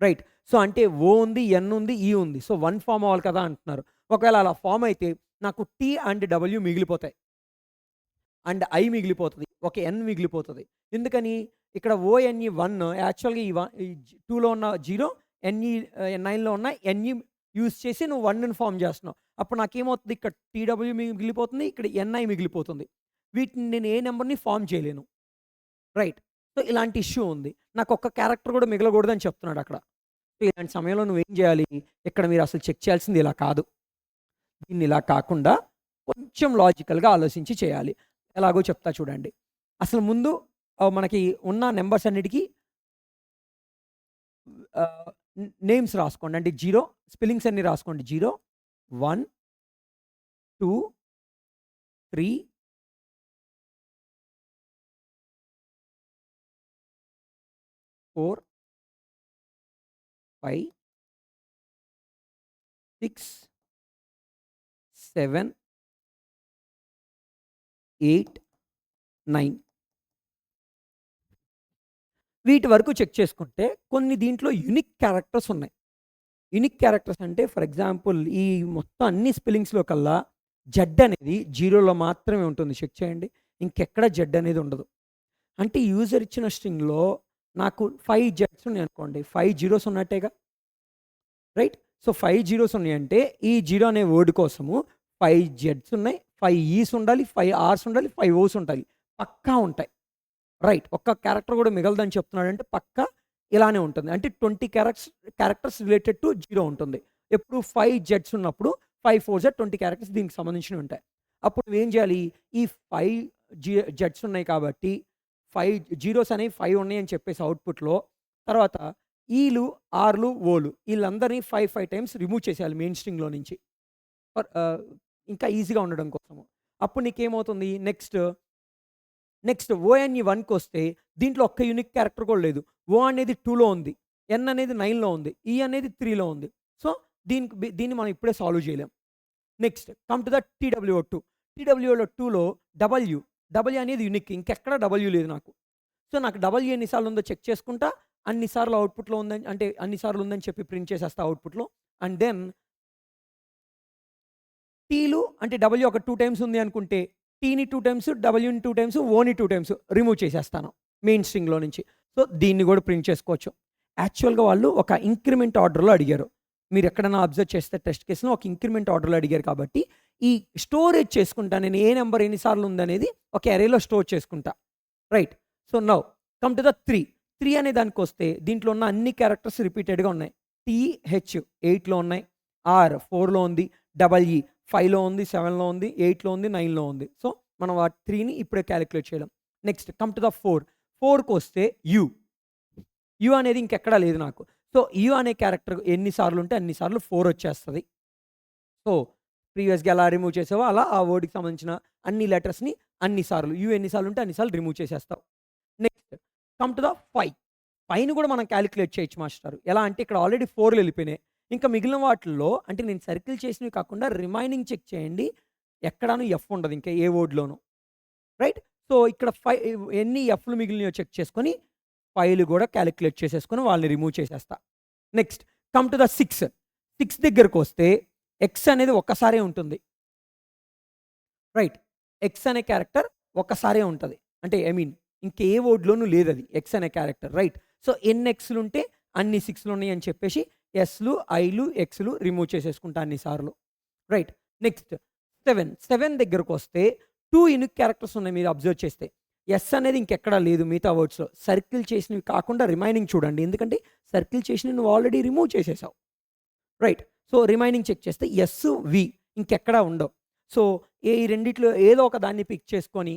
రైట్. సో, అంటే ఓ ఉంది, ఎన్ ఉంది, ఈ ఉంది. సో, 1 ఫార్మ్ అవ్వాలి కదా! అంటున్నారు. ఒకవేళ అలా ఫార్మ్ అయితే నాకు టీ అండ్ డబ్ల్యూ మిగిలిపోతాయి. అండ్ ఐ మిగిలిపోతది. ఒక ఎన్ మిగిలిపోతది. ఎందుకని? ఇక్కడ ఓఎన్ఈ 1 యాక్చువల్‌గా ఈ 2లో ఉన్న 0 9లో ఉన్న ఎన్ఈ యూజ్ చేసి నువ్వు 1ని ఫార్మ్ చేస్తున్నావు. అప్పుడు నాకేమవుతది ఇక్కడ టీడబ్ల్యూ మిగిలిపోతుంది. ఇక్కడ ఎన్ఐ మిగిలిపోతుంది. వీటిని నేను ఏ నంబర్‌ని ఫార్మ్ చేయలేను. రైట్. సో, ఇలాంటి ఇష్యూ ఉంది. నాకొక్క క్యారెక్టర్ కూడా మిగలకూడదని చెప్తున్నాడక్కడ. సో, ఇలాంటి సమయంలో నువ్వేం చేయాలి? ఇక్కడ మీరు అసలు చెక్ చేయాల్సింది ఇలా కాదు. దీన్ని ఇలా కాకుండా కొంచెం లాజికల్‌గా ఆలోచించి చేయాలి. ఎలాగో చెప్తా చూడండి. అసలు ముందు మనకి ఉన్న నంబర్స్ అన్నిటికి ఆహ్, నేమ్స్ రాసుకోండి. అంటే 0 స్పెల్లింగ్స్ అన్నీ రాసుకోండి. 0, 1, 2, 3, 4, 5, 6, 7, 8, 9 వీటి వరకు చెక్ చేసుకుంటే కొన్ని దీంట్లో యూనిక్ క్యారెక్టర్స్ ఉన్నాయి. యూనిక్ క్యారెక్టర్స్ అంటే ఫర్ ఎగ్జాంపుల్ ఈ మొత్తం అన్ని స్పెల్లింగ్స్‌లో కల్లా జెడ్ అనేది 0లో మాత్రమే ఉంటుంది. చెక్ చేయండి. ఇంకెక్కడ జెడ్ అనేది ఉండదు. అంటే యూజర్ ఇచ్చిన స్ట్రింగ్‌లో నాకు 5 జెడ్స్ ఉన్నాయనుకోండి. 5 జీరోస్ ఉన్నట్టేగా. రైట్. సో, 5 జీరోస్ ఉన్నాయంటే ఈ 0 అనే వర్డ్ కోసము 5 జెడ్స్ ఉన్నాయి. 5 ఈస్ ఉండాలి. 5 ఆర్స్ ఉండాలి. 5 ఓస్ ఉండాలి. పక్కా ఉంటాయి. రైట్. ఒక్క క్యారెక్టర్ కూడా మిగలదని చెప్తున్నాడంటే పక్కా ఇలానే ఉంటుంది. అంటే 20 క్యారెక్టర్స్ రిలేటెడ్ టు 0 ఉంటుంది. ఎప్పుడు 5 జెడ్స్ ఉన్నప్పుడు 5 ఫోర్స్ ఆర్ 20 క్యారెక్టర్స్ దీనికి సంబంధించినవి ఉంటాయి. అప్పుడు నువ్వేం చేయాలి? ఈ 5 జెడ్స్ ఉన్నాయి కాబట్టి 5 జీరోస్ అనేవి 5 ఉన్నాయని చెప్పేసి అవుట్‌పుట్‌లో తర్వాత ఈలు, ఆర్‌లు, ఓలు ఈళ్ళందరిని 5 టైమ్స్ రిమూవ్ చేసేయాలి మెయిన్ స్ట్రింగ్‌లో నుంచి. ఫర్ ఇంకా ఈజీగా ఉండడం కోసము. అప్పుడు నీకేమవుతుంది నెక్స్ట్ ఓఎన్ఈ 1కొస్తే దీంట్లో ఒక్క యూనిక్ క్యారెక్టర్ కూడా లేదు. ఓ అనేది 2లో ఉంది. ఎన్ అనేది 9లో ఉంది. ఈ అనేది 3లో ఉంది. సో, దీన్ని మనం ఇప్పుడే సాల్వ్ చేయలేం. నెక్స్ట్ కమ్ టు ద టీడబ్ల్యూఓ2. టీడబ్ల్యూఓ2లో డబ్ల్యూ అనేది యూనిక్. ఇంకెక్కడ డబ్ల్యూ లేదు నాకు. సో, నాకు డబ్ల్యూ ఎన్ని సార్లు ఉందో చెక్ చేసుకుంటా. అన్ని సార్లు అవుట్‌పుట్‌లో ఉందని, అంటే అన్ని సార్లు ఉందని చెప్పి ప్రింట్ చేసేస్తా అవుట్‌పుట్‌లో. అండ్ దెన్ టీలు అంటే డబ్ల్యూ ఒక 2 టైమ్స్ ఉంది అనుకుంటే, టీని 2 టైమ్స్, డబ్ల్యూని 2 టైమ్స్, ఓని 2 టైమ్స్ రిమూవ్ చేసేస్తాను మెయిన్ స్ట్రింగ్‌లో నుంచి. సో, దీన్ని కూడా ప్రింట్ చేసుకోవచ్చు. యాక్చువల్‌గా వాళ్ళు ఒక ఇంక్రిమెంట్ ఆర్డర్‌లో అడిగారు. మీరెక్కడైనా అబ్జర్వ్ చేస్తే టెస్ట్ కేస్‌లో ఒక ఇంక్రిమెంట్ ఆర్డర్‌లో అడిగారు కాబట్టి, ఈ స్టోరేజ్ చేసుకుంటా. నేను ఏ నంబర్ ఎన్ని సార్లు ఉందనేది ఒక అరేలో స్టోర్ చేసుకుంటా. Right. So, now come to the 3. 3 అనే దానికొస్తే దీంట్లో ఉన్న అన్ని క్యారెక్టర్స్ రిపీటెడ్‌గా ఉన్నాయి. టీహెచ్ 8లో ఉన్నాయి. ఆర్ 4లో ఉంది. డబల్ ఈ 5లో ఉంది, 7లో ఉంది, 8లో ఉంది, 9లో ఉంది. సో, మనం ఆ 3ని ఇప్పుడే కాలిక్యులేట్ చేయలేం. Next come to the 4. 4కొస్తే యూ. యూ అనేది ఇంకెక్కడా లేదు నాకు. సో, యూ అనే క్యారెక్టర్ ఎన్ని సార్లు ఉంటే అన్ని సార్లు 4 వచ్చేస్తది. సో, ప్రీవియస్‌గా ఎలా రిమూవ్ చేసావో అలా ఆ వర్డ్‌కి సంబంధించిన అన్ని లెటర్స్‌ని అన్ని సార్లు, యూ ఎన్ని సార్లు ఉంటే అన్ని సార్లు రిమూవ్ చేసేస్తావు. Next come to the 5. 5ని కూడా మనం కాలిక్యులేట్ చేయొచ్చు మాస్టారు. ఎలా అంటే ఇక్కడ ఆల్రెడీ 4లు ఎళ్ళిపోయినాయి. ఇంకా మిగిలిన వాటిల్లో అంటే నేను సర్కిల్ చేసినవి కాకుండా రిమైనింగ్ చెక్ చేయండి. ఎక్కడాను ఎఫ్ ఉండదు ఇంకా ఏ వర్డ్‌లోను. రైట్? సో, ఇక్కడ ఎన్ని ఎఫ్‌లు మిగిలినాయో చెక్ చేసుకొని 5లు కూడా కాలిక్యులేట్ చేసేసుకొని వాళ్ళని రిమూవ్ చేసేస్తా. Next come to the 6. 6 దగ్గరకొస్తే ఎక్స్ అనేది ఒక్కసారే ఉంటుంది. రైట్. ఎక్స్ అనే క్యారెక్టర్ ఒక్కసారే ఉంటది. అంటే ఐ మీన్ ఇంకే వర్డ్‌లోనూ లేదది. ఎక్స్ అనే క్యారెక్టర్. రైట్. సో, ఎన్ని ఎక్స్‌లుంటే అన్ని 6లున్నాయి అని చెప్పేసి ఎస్‌లు, ఐలు, ఎక్స్‌లు రిమూవ్ చేసేసుకుంటా అన్ని సార్లు. రైట్. నెక్స్ట్ 7 దగ్గరకొస్తే 2 యూనిక్ క్యారెక్టర్స్ ఉన్నాయి మీరు అబ్జర్వ్ చేస్తే. ఎస్ అనేది ఇంకెక్కడా లేదు మిగతా వర్డ్స్‌లో. సర్కిల్ చేసినవి కాకుండా రిమైనింగ్ చూడండి. ఎందుకంటే సర్కిల్ చేసినవి నువ్వు ఆల్రెడీ రిమూవ్ చేసేసావు. రైట్. సో, రిమైనింగ్ చెక్ చేస్తే ఎస్, వి ఇంకెక్కడా ఉండవు. సో, ఈ రెండిట్లో ఏదో ఒక దాన్ని పిక్ చేసుకొని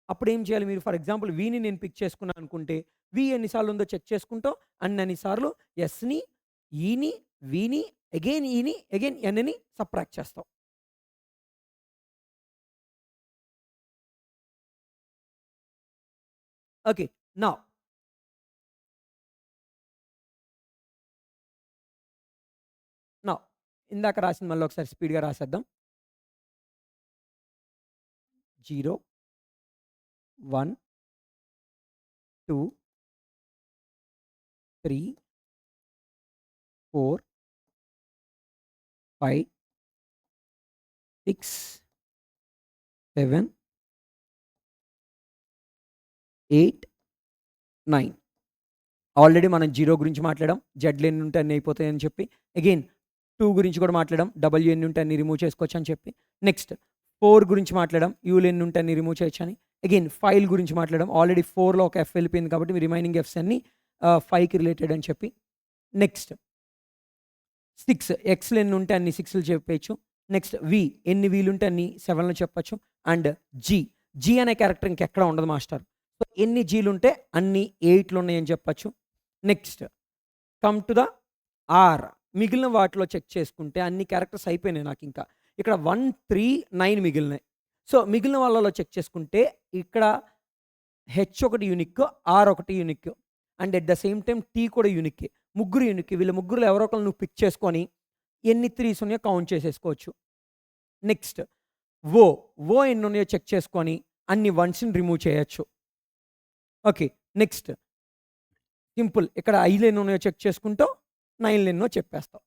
అప్పుడేం చేయాలి మీరు? ఫర్ ఎగ్జాంపుల్ విని నేను పిక్ చేసుకున్నాను అనుకుంటే, వి ఎన్ని సార్లు ఉందో చెక్ చేసుకుంటావు. అన్నన్ని సార్లు ఎస్‌ని, ఈని, విని, అగైన్ ఈని, అగైన్ ఎన్‌ని సబ్ట్రాక్ట్ చేస్తావు. ఓకే. నౌ నౌ ఇందాక రాసింది మళ్ళీ ఒకసారి స్పీడ్‌గా రాసేద్దాం. 0, 1, 2, 3, 4, 5, 6, 7, 8, 9. ఆల్రెడీ మనం 0 గురించి మాట్లాడాం. జెడ్‌లు ఎన్నుంటే అన్ని అయిపోతాయని చెప్పి. అగైన్ 2 గురించి కూడా మాట్లాడాం. డబ్ల్యూ ఎన్నుంటే అన్ని రిమూవ్ చేసుకోవచ్చని చెప్పి. నెక్స్ట్ 4 గురించి మాట్లాడాం. యూలు ఎన్నుంటే అన్ని రిమూవ్ చేయొచ్చని. అగైన్ 5 గురించి మాట్లాడాం. ఆల్రెడీ 4లో ఒక ఎఫ్ వెళ్ళిపోయింది కాబట్టి రిమైనింగ్ ఎఫ్స్ అన్నీ 5కి రిలేటెడ్ అని చెప్పి. నెక్స్ట్ 6 ఎక్స్‌లు ఎన్నుంటే అన్ని 6లు చెప్పేయచ్చు. నెక్స్ట్ వి ఎన్ని వీలుంటే అన్ని 7లు చెప్పొచ్చు. అండ్ జి, జి అనే క్యారెక్టర్ ఇంకెక్కడ ఉండదు మాస్టర్. సో, ఎన్ని జీలుంటే అన్ని 8లున్నాయని చెప్పొచ్చు. Next come to the R. మిగిలిన వాటిలో చెక్ చేసుకుంటే అన్ని క్యారెక్టర్స్ అయిపోయినాయి నాకింకా. ఇక్కడ 1, 3, 9 మిగిలినాయి. సో, మిగిలిన వాళ్ళలో చెక్ చేసుకుంటే ఇక్కడ హెచ్ ఒకటి యూనిక్, ఆర్ ఒకటి unique. And at the same time T కూడా యూనిక్కే. ముగ్గురు యూనిక్. వీళ్ళ ముగ్గురులో ఎవరో ఒకళ్ళని నువ్వు పిక్ చేసుకొని ఎన్ని త్రీస్ ఉన్నాయో కౌంట్ చేసేసుకోవచ్చు. నెక్స్ట్ ఓ, ఓ ఎన్నున్నాయో చెక్ చేసుకొని అన్ని వన్స్‌ని రిమూవ్ చేయొచ్చు. ఓకే. Next simple. ఇక్కడ 5 ఎన్నున్నాయో చెక్ చేసుకుంటావు. 9 ఎన్నో చెప్పేస్తావు.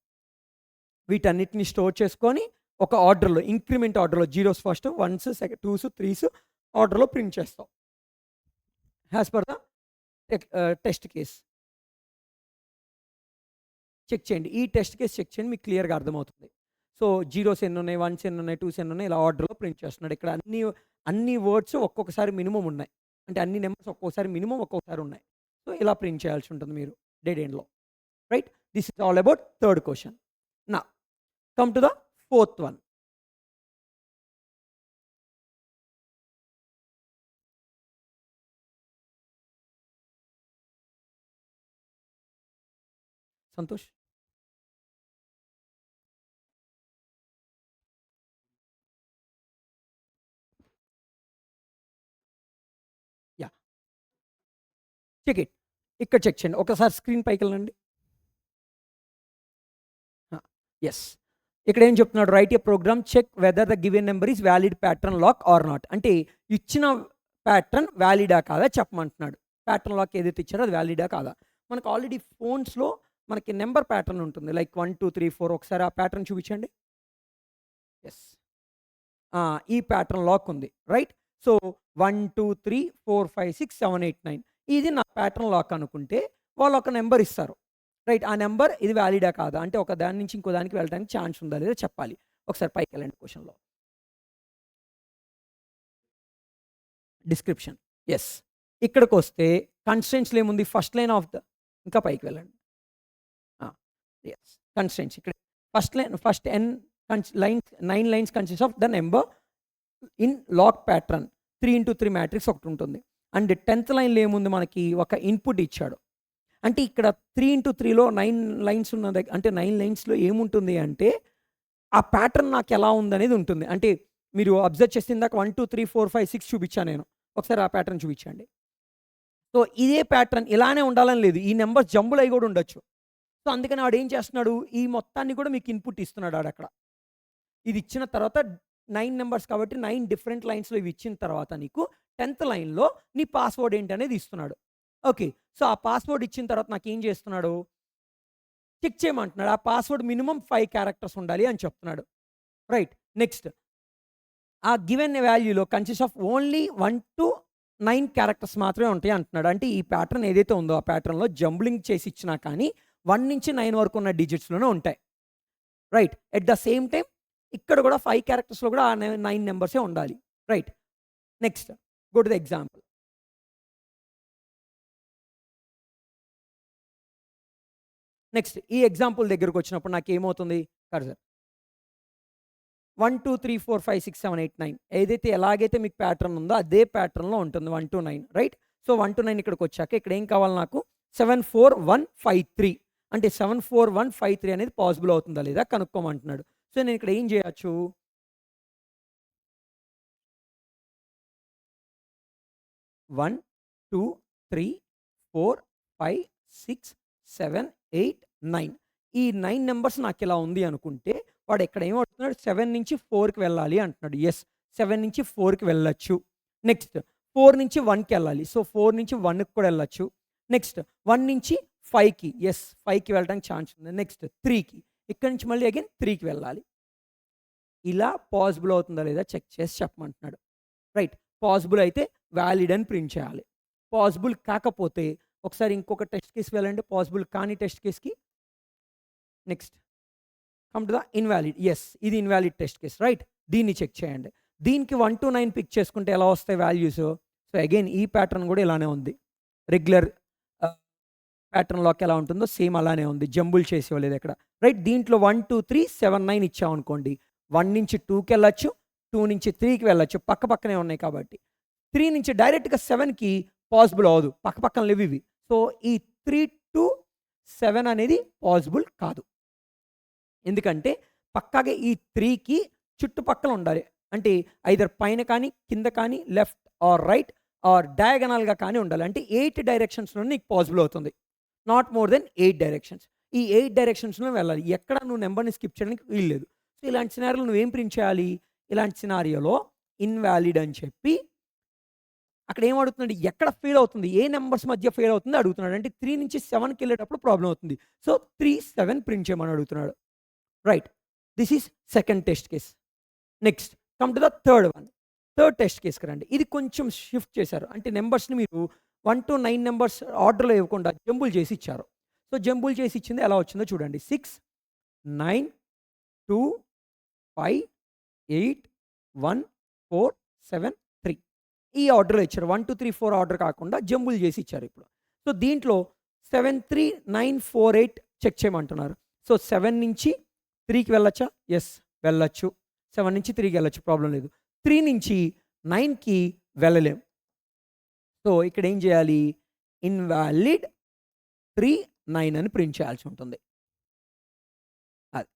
వీటన్నిటిని స్టోర్ చేసుకొని ఒక ఆర్డర్‌లో ఇంక్రిమెంట్ ఆర్డర్‌లో zeros first, ones, twos, threes ఆర్డర్‌లో ప్రింట్ చేస్తావు. As per the test case. Check చేయండి. ఈ టెస్ట్ కేస్ చెక్ చేయండి. మీకు క్లియర్‌గా అర్థమవుతుంది. సో, జీరోస్ ఎన్నున్నాయి, వన్స్ ఎన్నున్నాయి, టూస్ ఎన్నున్నాయి ఇలా ఆర్డర్‌లో ప్రింట్ చేస్తున్నాడు. ఇక్కడ అన్ని వర్డ్స్ ఒక్కొక్కసారి మినిమమ్ ఉన్నాయి. అంటే అన్ని నంబర్స్ ఒక్కోసారి మినిమమ్, ఒక్కొక్కసారి ఉన్నాయి. సో, ఇలా ప్రింట్ చేయాల్సి ఉంటుంది మీరు డెడ్ ఎండ్‌లో. Right? This is all about third question. Now come to the fourth one. Santosh. Check it. ఇక్కడ చెక్ చేయండి. ఒకసారి స్క్రీన్ పైకెళ్ళండి. యెస్. ఇక్కడ ఏం చెప్తున్నాడు? Write a program check whether the given number is valid pattern lock or not. అంటే ఇచ్చిన pattern వాలిడా కాదా చెప్పమంటున్నాడు. ప్యాటర్న్ లాక్ ఏదైతే ఇచ్చారో అది వాలిడా కాదా. మనకు ఆల్రెడీ ఫోన్స్‌లో మనకి నంబర్ ప్యాటర్న్ ఉంటుంది. లైక్ 1, 2, 3, 4 ఒకసారి ఆ ప్యాటర్న్ చూపించండి. యెస్. ఈ ప్యాటర్న్ లాక్ ఉంది. రైట్. సో 1, 2, 3, 4, 5, 6, 7, 8, 9 ఇది నా ప్యాటర్న్ లాక్ అనుకుంటే వాళ్ళు ఒక నంబర్ ఇస్తారు. రైట్. ఆ నంబర్ ఇది వాలిడా కాదా అంటే ఒక దాని నుంచి ఇంకో దానికి వెళ్ళడానికి ఛాన్స్ ఉందా లేదా చెప్పాలి. ఒకసారి పైకెళ్ళండి క్వెషన్‌లో. డిస్క్రిప్షన్. యెస్. ఇక్కడికొస్తే కన్‌స్ట్రెయింట్స్‌లో ఏముంది? ఫస్ట్ లైన్ ఆఫ్ ద ఇంకా పైకి వెళ్ళండి. యెస్. కన్‌స్ట్రెయింట్స్ ఇక్కడ first line first n lines 9 lines consist of the number in lock pattern 3x3 matrix ఒకటి ఉంటుంది. అండ్ 10th లైన్‌లో ఏముంది మనకి? ఒక ఇన్పుట్ ఇచ్చాడు. అంటే ఇక్కడ 3x3లో 9 లైన్స్ ఉన్న అంటే 9 లైన్స్‌లో ఏముంటుంది అంటే ఆ ప్యాటర్న్ నాకు ఎలా ఉందనేది ఉంటుంది. అంటే మీరు అబ్జర్వ్ చేస్తే ఇందాక 1, 2, 3, 4, 5, 6 చూపించాను నేను. ఒకసారి ఆ ప్యాటర్న్ చూపించండి. సో ఇదే ప్యాటర్న్ ఇలానే ఉండాలని లేదు. ఈ నంబర్స్ జంబుల్ అయి కూడా ఉండొచ్చు. సో అందుకని వాడేం చేస్తున్నాడు? ఈ మొత్తాన్ని కూడా మీకు ఇన్పుట్ ఇస్తున్నాడు ఆడక్కడ. ఇది ఇచ్చిన తర్వాత 9 నంబర్స్ కాబట్టి 9 డిఫరెంట్ లైన్స్‌లో ఇవి ఇచ్చిన తర్వాత నీకు 10th లైన్‌లో నీ పాస్వర్డ్ ఏంటనేది ఇస్తున్నాడు. ఓకే. సో ఆ పాస్వర్డ్ ఇచ్చిన తర్వాత నాకేం చేస్తున్నాడు? చెక్ చేయమంటున్నాడు. ఆ పాస్వర్డ్ మినిమమ్ 5 క్యారెక్టర్స్ ఉండాలి అని చెప్తున్నాడు. రైట్. నెక్స్ట్ ఆ గివెన్ వాల్యూలో కన్సిస్ట్ ఆఫ్ ఓన్లీ 1-9 క్యారెక్టర్స్ మాత్రమే ఉంటాయి అంటున్నాడు. అంటే ఈ ప్యాటర్న్ ఏదైతే ఉందో ఆ ప్యాటర్న్‌లో జంబ్లింగ్ చేసి ఇచ్చినా కానీ 1-9 వరకు ఉన్న డిజిట్స్‌లోనే ఉంటాయి. Right. At the same time ఇక్కడ కూడా 5 క్యారెక్టర్స్‌లో కూడా ఆ 9 నంబర్సే ఉండాలి. Right. Next go to the example. Next ఈ ఎగ్జాంపుల్ దగ్గరకొచ్చినప్పుడు నాకేమవుతుంది? కర్సర్ 1, 2, 3, 4, 5, 6, 7, 8, 9 ఏదైతే ఎలాగైతే మీకు ప్యాటర్న్ ఉందో అదే ప్యాటర్న్‌లో ఉంటుంది 1-9 రైట్. సో 1-9 ఇక్కడికొచ్చాక ఇక్కడ ఏం కావాలి నాకు? 7, 4, 1, 5, 3 అంటే 7, 4, 1, 5, 3 అనేది పాసిబుల్ అవుతుందా లేదా కనుక్కోమంటున్నాడు. సో నేను ఇక్కడ ఏం చేయొచ్చు? 1, 2, 3, 4, 5, 6, 7, 8, 9 ఈ 9 నంబర్స్ నాకిలా ఉంది అనుకుంటే వాడు ఇక్కడ ఏమడుగుతున్నాడు? 7 నుంచి 4కి వెళ్ళాలి అంటున్నాడు. యెస్. 7 నుంచి 4కి వెళ్ళొచ్చు. నెక్స్ట్ 4 నుంచి 1కి వెళ్ళాలి. సో 4 నుంచి 1కి కూడా వెళ్ళొచ్చు. నెక్స్ట్ 1 నుంచి 5కి యెస్ 5కి వెళ్ళడానికి ఛాన్స్ ఉంది. నెక్స్ట్ 3కి ఇక్కడ నుంచి మళ్ళీ అగైన్ 3కి వెళ్ళాలి. ఇలా పాసిబుల్ అవుతుందా లేదా చెక్ చేసి చెప్పమంటున్నాడు. రైట్. పాసిబుల్ అయితే వాలిడ్ అని ప్రింట్ చేయాలి. పాసిబుల్ కాకపోతే ఒకసారి ఇంకొక టెస్ట్ కేస్‌కి వెళ్ళండి. పాసిబుల్ కాని టెస్ట్ కేస్‌కి. Next come to the invalid. Yes. ఇది ఇన్వాలిడ్ టెస్ట్ కేస్ రైట్. దీన్ని చెక్ చేయండి. దీనికి 1-9 పిక్ చేసుకుంటే ఎలా వస్తాయి వాల్యూస్? సో అగైన్ ఈ ప్యాటర్న్ కూడా ఇలానే ఉంది. రెగ్యులర్ ప్యాటర్న్ లాక్ ఎలా ఉంటుందో సేమ్ అలానే ఉంది. జంబుల్ చేసేవాళ్ళేది ఇక్కడ. రైట్. దీంట్లో 1, 2, 3, 7, 9 ఇచ్చామనుకోండి. 1 నుంచి 2కి వెళ్ళొచ్చు. 2 నుంచి 3కి వెళ్ళొచ్చు. పక్క పక్కనే ఉన్నాయి కాబట్టి. 3 నుంచి డైరెక్ట్‌గా 7కి పాసిబుల్ అవ్వదు. పక్క పక్కన లేవు ఇవి. సో ఈ 3-7 అనేది పాసిబుల్ కాదు. ఎందుకంటే పక్కాగా ఈ 3కి చుట్టుపక్కల ఉండాలి. అంటే ఐదర్ పైన కానీ, కింద కానీ, లెఫ్ట్ ఆర్ రైట్ ఆర్ డయాగనల్‌గా కానీ ఉండాలి. అంటే 8 డైరెక్షన్స్‌లో నీకు పాసిబుల్ అవుతుంది. Not more than 8 directions. ఈ 8 డైరెక్షన్స్‌లో వెళ్ళాలి. ఎక్కడ నువ్వు నంబర్‌ని స్కిప్ చేయడానికి వీల్లేదు. సో ఇలాంటి సినారియోలో నువ్వేం ప్రింట్ చేయాలి? ఇలాంటి సినారియోలో ఇన్వాలిడ్ అని చెప్పి అక్కడ ఏం అడుగుతున్నాడు? ఎక్కడ ఫెయిల్ అవుతుంది? ఏ నంబర్స్ మధ్య ఫెయిల్ అవుతుందో అడుగుతున్నాడు. అంటే 3 నుంచి 7కి వెళ్ళేటప్పుడు ప్రాబ్లమ్ అవుతుంది. సో 3, 7 ప్రింట్ చేయమని అడుగుతున్నాడు. Right. This is second test case. Next come to the third one. Third test కేస్‌కి రండి. ఇది కొంచెం షిఫ్ట్ చేశారు. అంటే నంబర్స్‌ని మీరు 1-9 నంబర్స్ ఆర్డర్‌లో ఇవ్వకుండా జంబుల్ చేసి ఇచ్చారు. సో జంబుల్ చేసి ఇచ్చింది ఎలా వచ్చిందో చూడండి. 6, 9, 2, 5, 8, 1, 4, 7, 3 ఈ ఆర్డర్‌లో ఇచ్చారు. 1, 2, 3, 4 ఆర్డర్ కాకుండా జంబుల్ చేసి ఇచ్చారు ఇప్పుడు. సో దీంట్లో 7, 3, 9, 4, 8 చెక్ చేయమంటున్నారు. సో 7 నుంచి 3కి వెళ్ళొచ్చా? యెస్ వెళ్ళొచ్చు. 7 నుంచి 3కి వెళ్ళొచ్చు ప్రాబ్లమ్ లేదు. 3 నుంచి 9కి వెళ్ళలేం. సో ఇక్కడ ఏం చేయాలి? ఇన్వాలిడ్ 3, 9 అని ప్రింట్ చేయాల్సి ఉంటుంది. అది.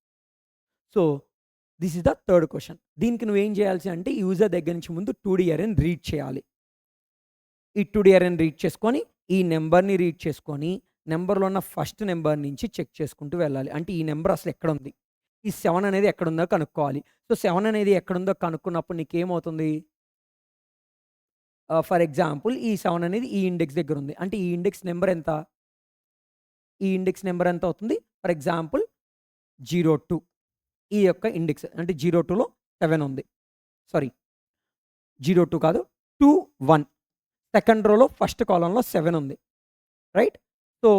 So this is the third question. దీనికి నువ్వేం చేయాల్సి అంటే యూజర్ దగ్గర నుంచి ముందు 2D అరేని రీడ్ చేయాలి. ఈ 2D అరేని రీడ్ చేసుకొని ఈ నెంబర్‌ని రీడ్ చేసుకొని, నెంబర్‌లో ఉన్న ఫస్ట్ నెంబర్ నుంచి చెక్ చేసుకుంటూ వెళ్ళాలి. అంటే ఈ నెంబర్ అసలు ఎక్కడుంది? ఈ 7 అనేది ఎక్కడుందో కనుక్కోవాలి. సో, 7 అనేది ఎక్కడుందో కనుక్కున్నప్పుడు నీకేమవుతుంది? ఫర్ ఎగ్జాంపుల్ ఈ 7 అనేది ఈ ఇండెక్స్ దగ్గరుంది. అంటే ఈ ఇండెక్స్ నెంబర్ ఎంత? ఈ ఇండెక్స్ నెంబర్ ఎంత అవుతుంది? ఫర్ ఎగ్జాంపుల్ 02 ఈ యొక్క ఇండెక్స్ అంటే 02లో 7 ఉంది. సారీ 02 కాదు 21 సెకండ్ రోలో ఫస్ట్ కాలమ్‌లో 7 ఉంది. రైట్? సో,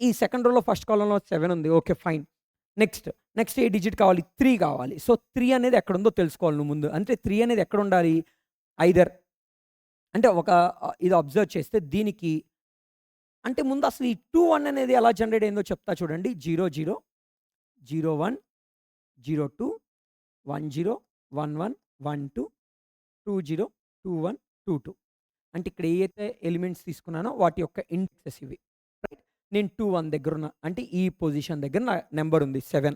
ఈ సెకండ్ రోలో ఫస్ట్ కాలమ్‌లో 7 ఉంది. ఓకే. ఫైన్. నెక్స్ట్ ఏ డిజిట్ కావాలి? 3 కావాలి. సో, 3 అనేది ఎక్కడుందో తెలుసుకోవాలి నువ్వు ముందు. అంటే 3 అనేది ఎక్కడుండాలి? ఐదర్ అంటే ఇది అబ్జర్వ్ చేస్తే దీనికి అంటే ముందు అసలు ఈ 21 అనేది ఎలా జనరేట్ అయిందో చెప్తా చూడండి. 00, 01, 02, 10, 11, 12, 20, 21, 22 అంటే ఇక్కడ ఏయైతే ఎలిమెంట్స్ తీసుకున్నానో వాటి యొక్క ఇండెక్సెస్ ఇవి. రైట్? నేను 21 దగ్గరున్న అంటే ఈ పొజిషన్ దగ్గర నా నంబర్ ఉంది 7.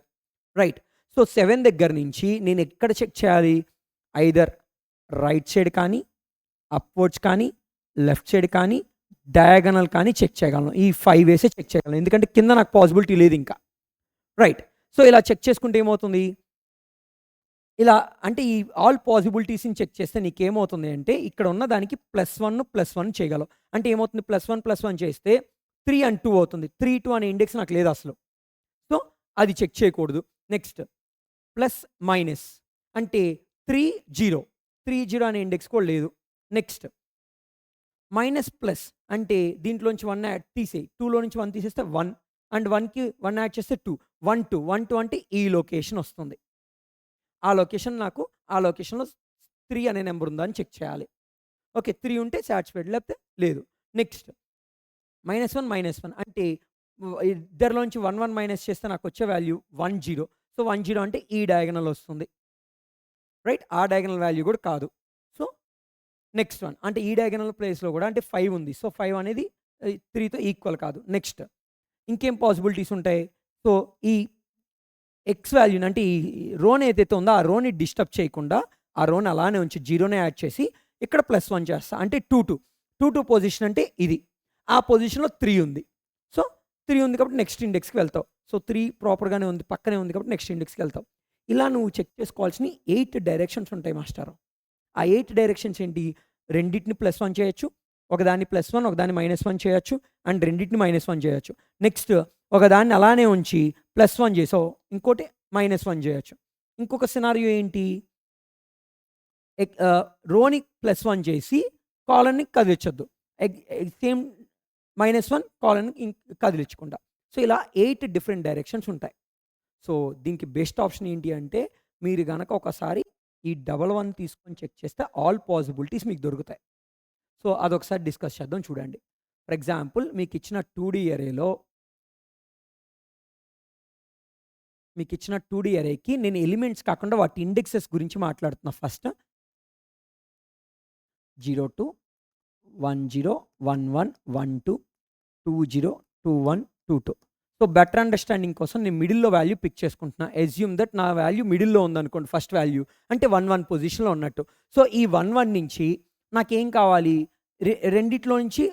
రైట్? సో, 7 దగ్గర నుంచి నేను ఎక్కడ చెక్ చేయాలి? ఐదర్ రైట్ సైడ్ కానీ, అప్‌వర్డ్స్ కానీ, లెఫ్ట్ సైడ్ కానీ, డయాగనల్ కానీ చెక్ చేయగలను. ఈ 5 వేసే చెక్ చేయగలను. ఎందుకంటే కింద నాకు పాసిబిలిటీ లేదు ఇంకా. రైట్? సో, ఇలా చెక్ చేసుకుంటే ఏమవుతుంది? ఇలా అంటే ఈ ఆల్ పాసిబిలిటీస్‌ని చెక్ చేస్తే నీకేమవుతుంది అంటే ఇక్కడ ఉన్న దానికి +1 చేయగలవు. అంటే ఏమవుతుంది? +1 చేస్తే 3 అండ్ 2 అవుతుంది. 3, 2 అనే ఇండెక్స్ నాకు లేదు అసలు. సో, అది చెక్ చేయకూడదు. నెక్స్ట్ ప్లస్, మైనస్ అంటే 3, 0. 3, 0 అనే ఇండెక్స్ కూడా లేదు. నెక్స్ట్ మైనస్ ప్లస్ అంటే దీంట్లోంచి 1 తీసేయి. 2లో నుంచి 1 తీసేస్తే 1 అండ్ 1కి 1 యాడ్ చేస్తే 2. 1, 2. 1, 2 అంటే ఈ లొకేషన్ వస్తుంది. ఆ లొకేషన్‌లో 3 అనే నంబర్ ఉందా అని చెక్ చేయాలి. ఓకే. 3 ఉంటే సాటిస్ఫైడ్ లేకపోతే లేదు. నెక్స్ట్ -1 అంటే ఇద్దరిలోంచి 1, 1 మైనస్ చేస్తే నాకొచ్చే వాల్యూ 1, 0. సో, 1, 0 అంటే ఈ డయాగనల్ వస్తుంది. రైట్? ఆ డయాగనల్ వాల్యూ కూడా కాదు. సో, నెక్స్ట్ వన్ అంటే ఈ డయాగనల్ ప్లేస్‌లో కూడా అంటే 5 ఉంది. సో, 5 అనేది 3తో ఈక్వల్ కాదు. నెక్స్ట్ ఇంకేం పాసిబిలిటీస్ ఉంటాయి? సో, ఈ ఎక్స్ వాల్యూని అంటే ఈ రోని ఏదైతే ఉందో ఆ రోని డిస్టర్బ్ చేయకుండా ఆ రోని అలానే ఉంచి 0నే యాడ్ చేసి ఇక్కడ +1 చేస్తా. అంటే 2, పొజిషన్ అంటే ఇది. ఆ పొజిషన్‌లో 3 ఉంది. సో, 3 ఉంది కాబట్టి నెక్స్ట్ ఇండెక్స్‌కి వెళ్తావు. సో, 3 ప్రాపర్‌గానే ఉంది. పక్కనే ఉంది కాబట్టి నెక్స్ట్ ఇండెక్స్‌కి వెళ్తావు. ఇలా నువ్వు చెక్ చేసుకోవాల్సినయి 8 డైరెక్షన్స్ ఉంటాయి మాస్టారు. ఆ 8 డైరెక్షన్స్ ఏంటి? రెండిటిని +1 చేయొచ్చు. ఒకదాన్ని +1, ఒకదాన్ని -1 చేయొచ్చు. అండ్ రెండిటిని -1 చేయొచ్చు. నెక్స్ట్ ఒకదాన్ని అలానే ఉంచి +1 చేసావు. ఇంకోటి -1 చేయొచ్చు. ఇంకొక సినారియో ఏంటి? రోని +1 చేసి కాలమ్‌ని కదిలించొద్దు. సేమ్ -1 కాలమ్‌ని కదిలించకుండా. సో, ఇలా 8 డిఫరెంట్ డైరెక్షన్స్ ఉంటాయి. సో, దీనికి బెస్ట్ ఆప్షన్ ఏంటి అంటే మీరు గనక ఒకసారి ఈ 11 తీసుకొని చెక్ చేస్తే ఆల్ పాసిబిలిటీస్ మీకు దొరుకుతాయి. సో, అదొకసారి డిస్కస్ చేద్దాం చూడండి. ఫర్ ఎగ్జాంపుల్ మీకిచ్చిన 2D అరేకి నేను ఎలిమెంట్స్ కాకుండా వాటి ఇండెక్సెస్ గురించి మాట్లాడుతున్నా ఫస్ట్. 02, 10, 11, 12, 20, 21, 22. సో, బెటర్ అండర్‌స్టాండింగ్ కోసం నేను మిడిల్‌లో వాల్యూ పిక్ చేసుకుంటున్నా. అస్యూమ్ దట్ నా వాల్యూ మిడిల్‌లో ఉందనుకోండి ఫస్ట్ వాల్యూ. అంటే 11 పొజిషన్‌లో ఉన్నట్టు. సో, ఈ 11 నుంచి నాకేం కావాలి? రెండిట్లో నుంచి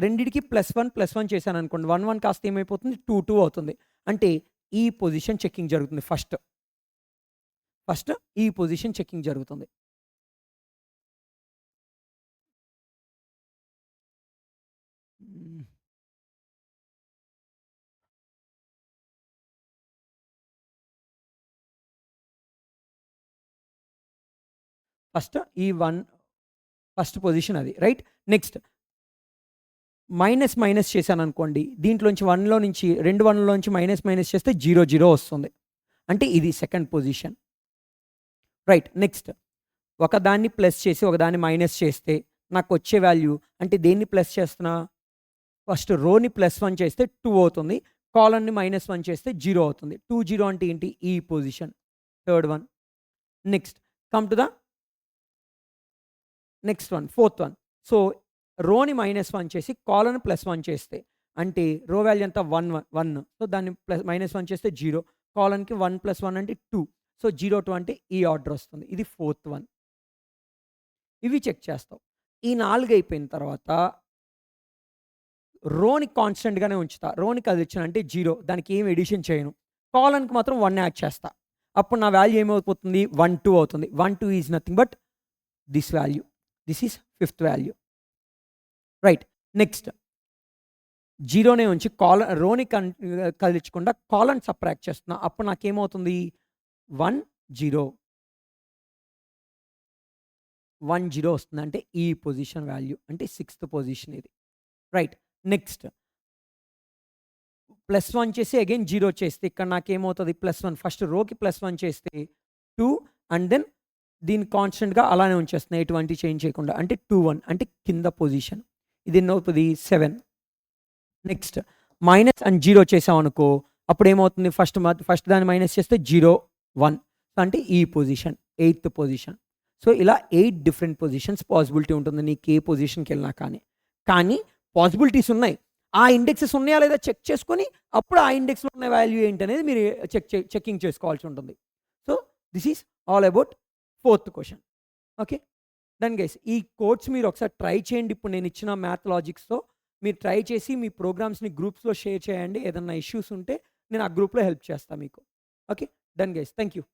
రెండిటికి +1 చేశాననుకోండి. 11 కాస్త ఏమైపోతుంది? 2 అవుతుంది. అంటే ఈ పొజిషన్ చెకింగ్ జరుగుతుంది ఫస్ట్. ఈ పొజిషన్ చెకింగ్ జరుగుతుంది. ఫస్ట్ పొజిషన్ అది. రైట్? నెక్స్ట్ మైనస్ చేశాననుకోండి. దీంట్లోంచి 1లో నుంచి 2 1లోంచి మైనస్ చేస్తే 0, 0 వస్తుంది. అంటే ఇది సెకండ్ పొజిషన్. రైట్? నెక్స్ట్ ఒకదాన్ని ప్లస్ చేసి ఒకదాన్ని మైనస్ చేస్తే నాకొచ్చే వాల్యూ అంటే దేన్ని ప్లస్ చేస్తున్నా? ఫస్ట్ రోని +1 చేస్తే 2 అవుతుంది. కాలమ్‌ని -1 చేస్తే 0 అవుతుంది. 2, 0 అంటే ఏంటి? ఈ position. Third one. Next come to the next one. Fourth one. So, రోని -1 చేసి కాలమ్‌ని +1 చేస్తే అంటే రో వాల్యూ ఎంత? 1. సో, దాన్ని -1 చేస్తే 0. కాలమ్‌కి 1 + 1 అంటే 2. సో, 0, 2 అంటే ఈ ఆర్డర్ వస్తుంది. ఇది ఫోర్త్ వన్. ఇవి చెక్ చేస్తావు. ఈ 4 అయిపోయిన తర్వాత రోని కాన్స్టెంట్గానే ఉంచుతా. రోని కదిలించాను అంటే 0, దానికి ఏం ఎడిషన్ చేయను. కాలన్కి మాత్రం 1 యాడ్ చేస్తా. అప్పుడు నా వాల్యూ ఏమైపోతుంది, 1 2 అవుతుంది. 1 2 is nothing but this value. This is 5th value. Right. Next 0నే ఉంచి రోని కదిలించకుండా కాలన్ సబ్ట్రాక్ట్ చేస్తున్నా. అప్పుడు నాకేమవుతుంది, 1 0 1 0 వస్తుంది. అంటే ఈ పొజిషన్ వాల్యూ అంటే 6th పొజిషన్ ఇది. రైట్. నెక్స్ట్ +1 చేసి అగైన్ 0 చేస్తే ఇక్కడ నాకేమవుతుంది, +1 ఫస్ట్ రోకి +1 చేస్తే 2 అండ్ దెన్ దీన్ని కాన్స్టెంట్గా అలానే ఉంచేస్తున్నా, ఎటువంటి చేంజ్ చేయకుండా. అంటే 2 1 అంటే కింద పొజిషన్. ఇది ఎన్నవుతుంది, 7. నెక్స్ట్ మైనస్ అండ్ 0 చేసామనుకో అప్పుడు ఏమవుతుంది, ఫస్ట్ దాన్ని మైనస్ చేస్తే 0 1 అంటే ఈ పొజిషన్ 8th పొజిషన్. సో ఇలా 8 డిఫరెంట్ పొజిషన్స్ పాసిబిలిటీ ఉంటుంది నీకు ఏ పొజిషన్కి వెళ్ళినా. కానీ పాసిబిలిటీస్ ఉన్నాయి. ఆ ఇండెక్సెస్ ఉన్నాయా లేదా చెక్ చేసుకొని అప్పుడు ఆ ఇండెక్స్లో ఉన్న వాల్యూ ఏంటనేది మీరు చెకింగ్ చేసుకోవాల్సి ఉంటుంది. So this is all about 4th question. Okay done guys. ఈ కోడ్స్ మీరు ఒకసారి ట్రై చేయండి. ఇప్పుడు నేను ఇచ్చిన మ్యాథ్ లాజిక్స్తో మీరు ట్రై చేసి మీ ప్రోగ్రామ్స్ని గ్రూప్స్లో షేర్ చేయండి. ఏదన్నా ఇష్యూస్ ఉంటే నేను ఆ గ్రూప్లో హెల్ప్ చేస్తాను మీకు. Okay done guys. Thank you.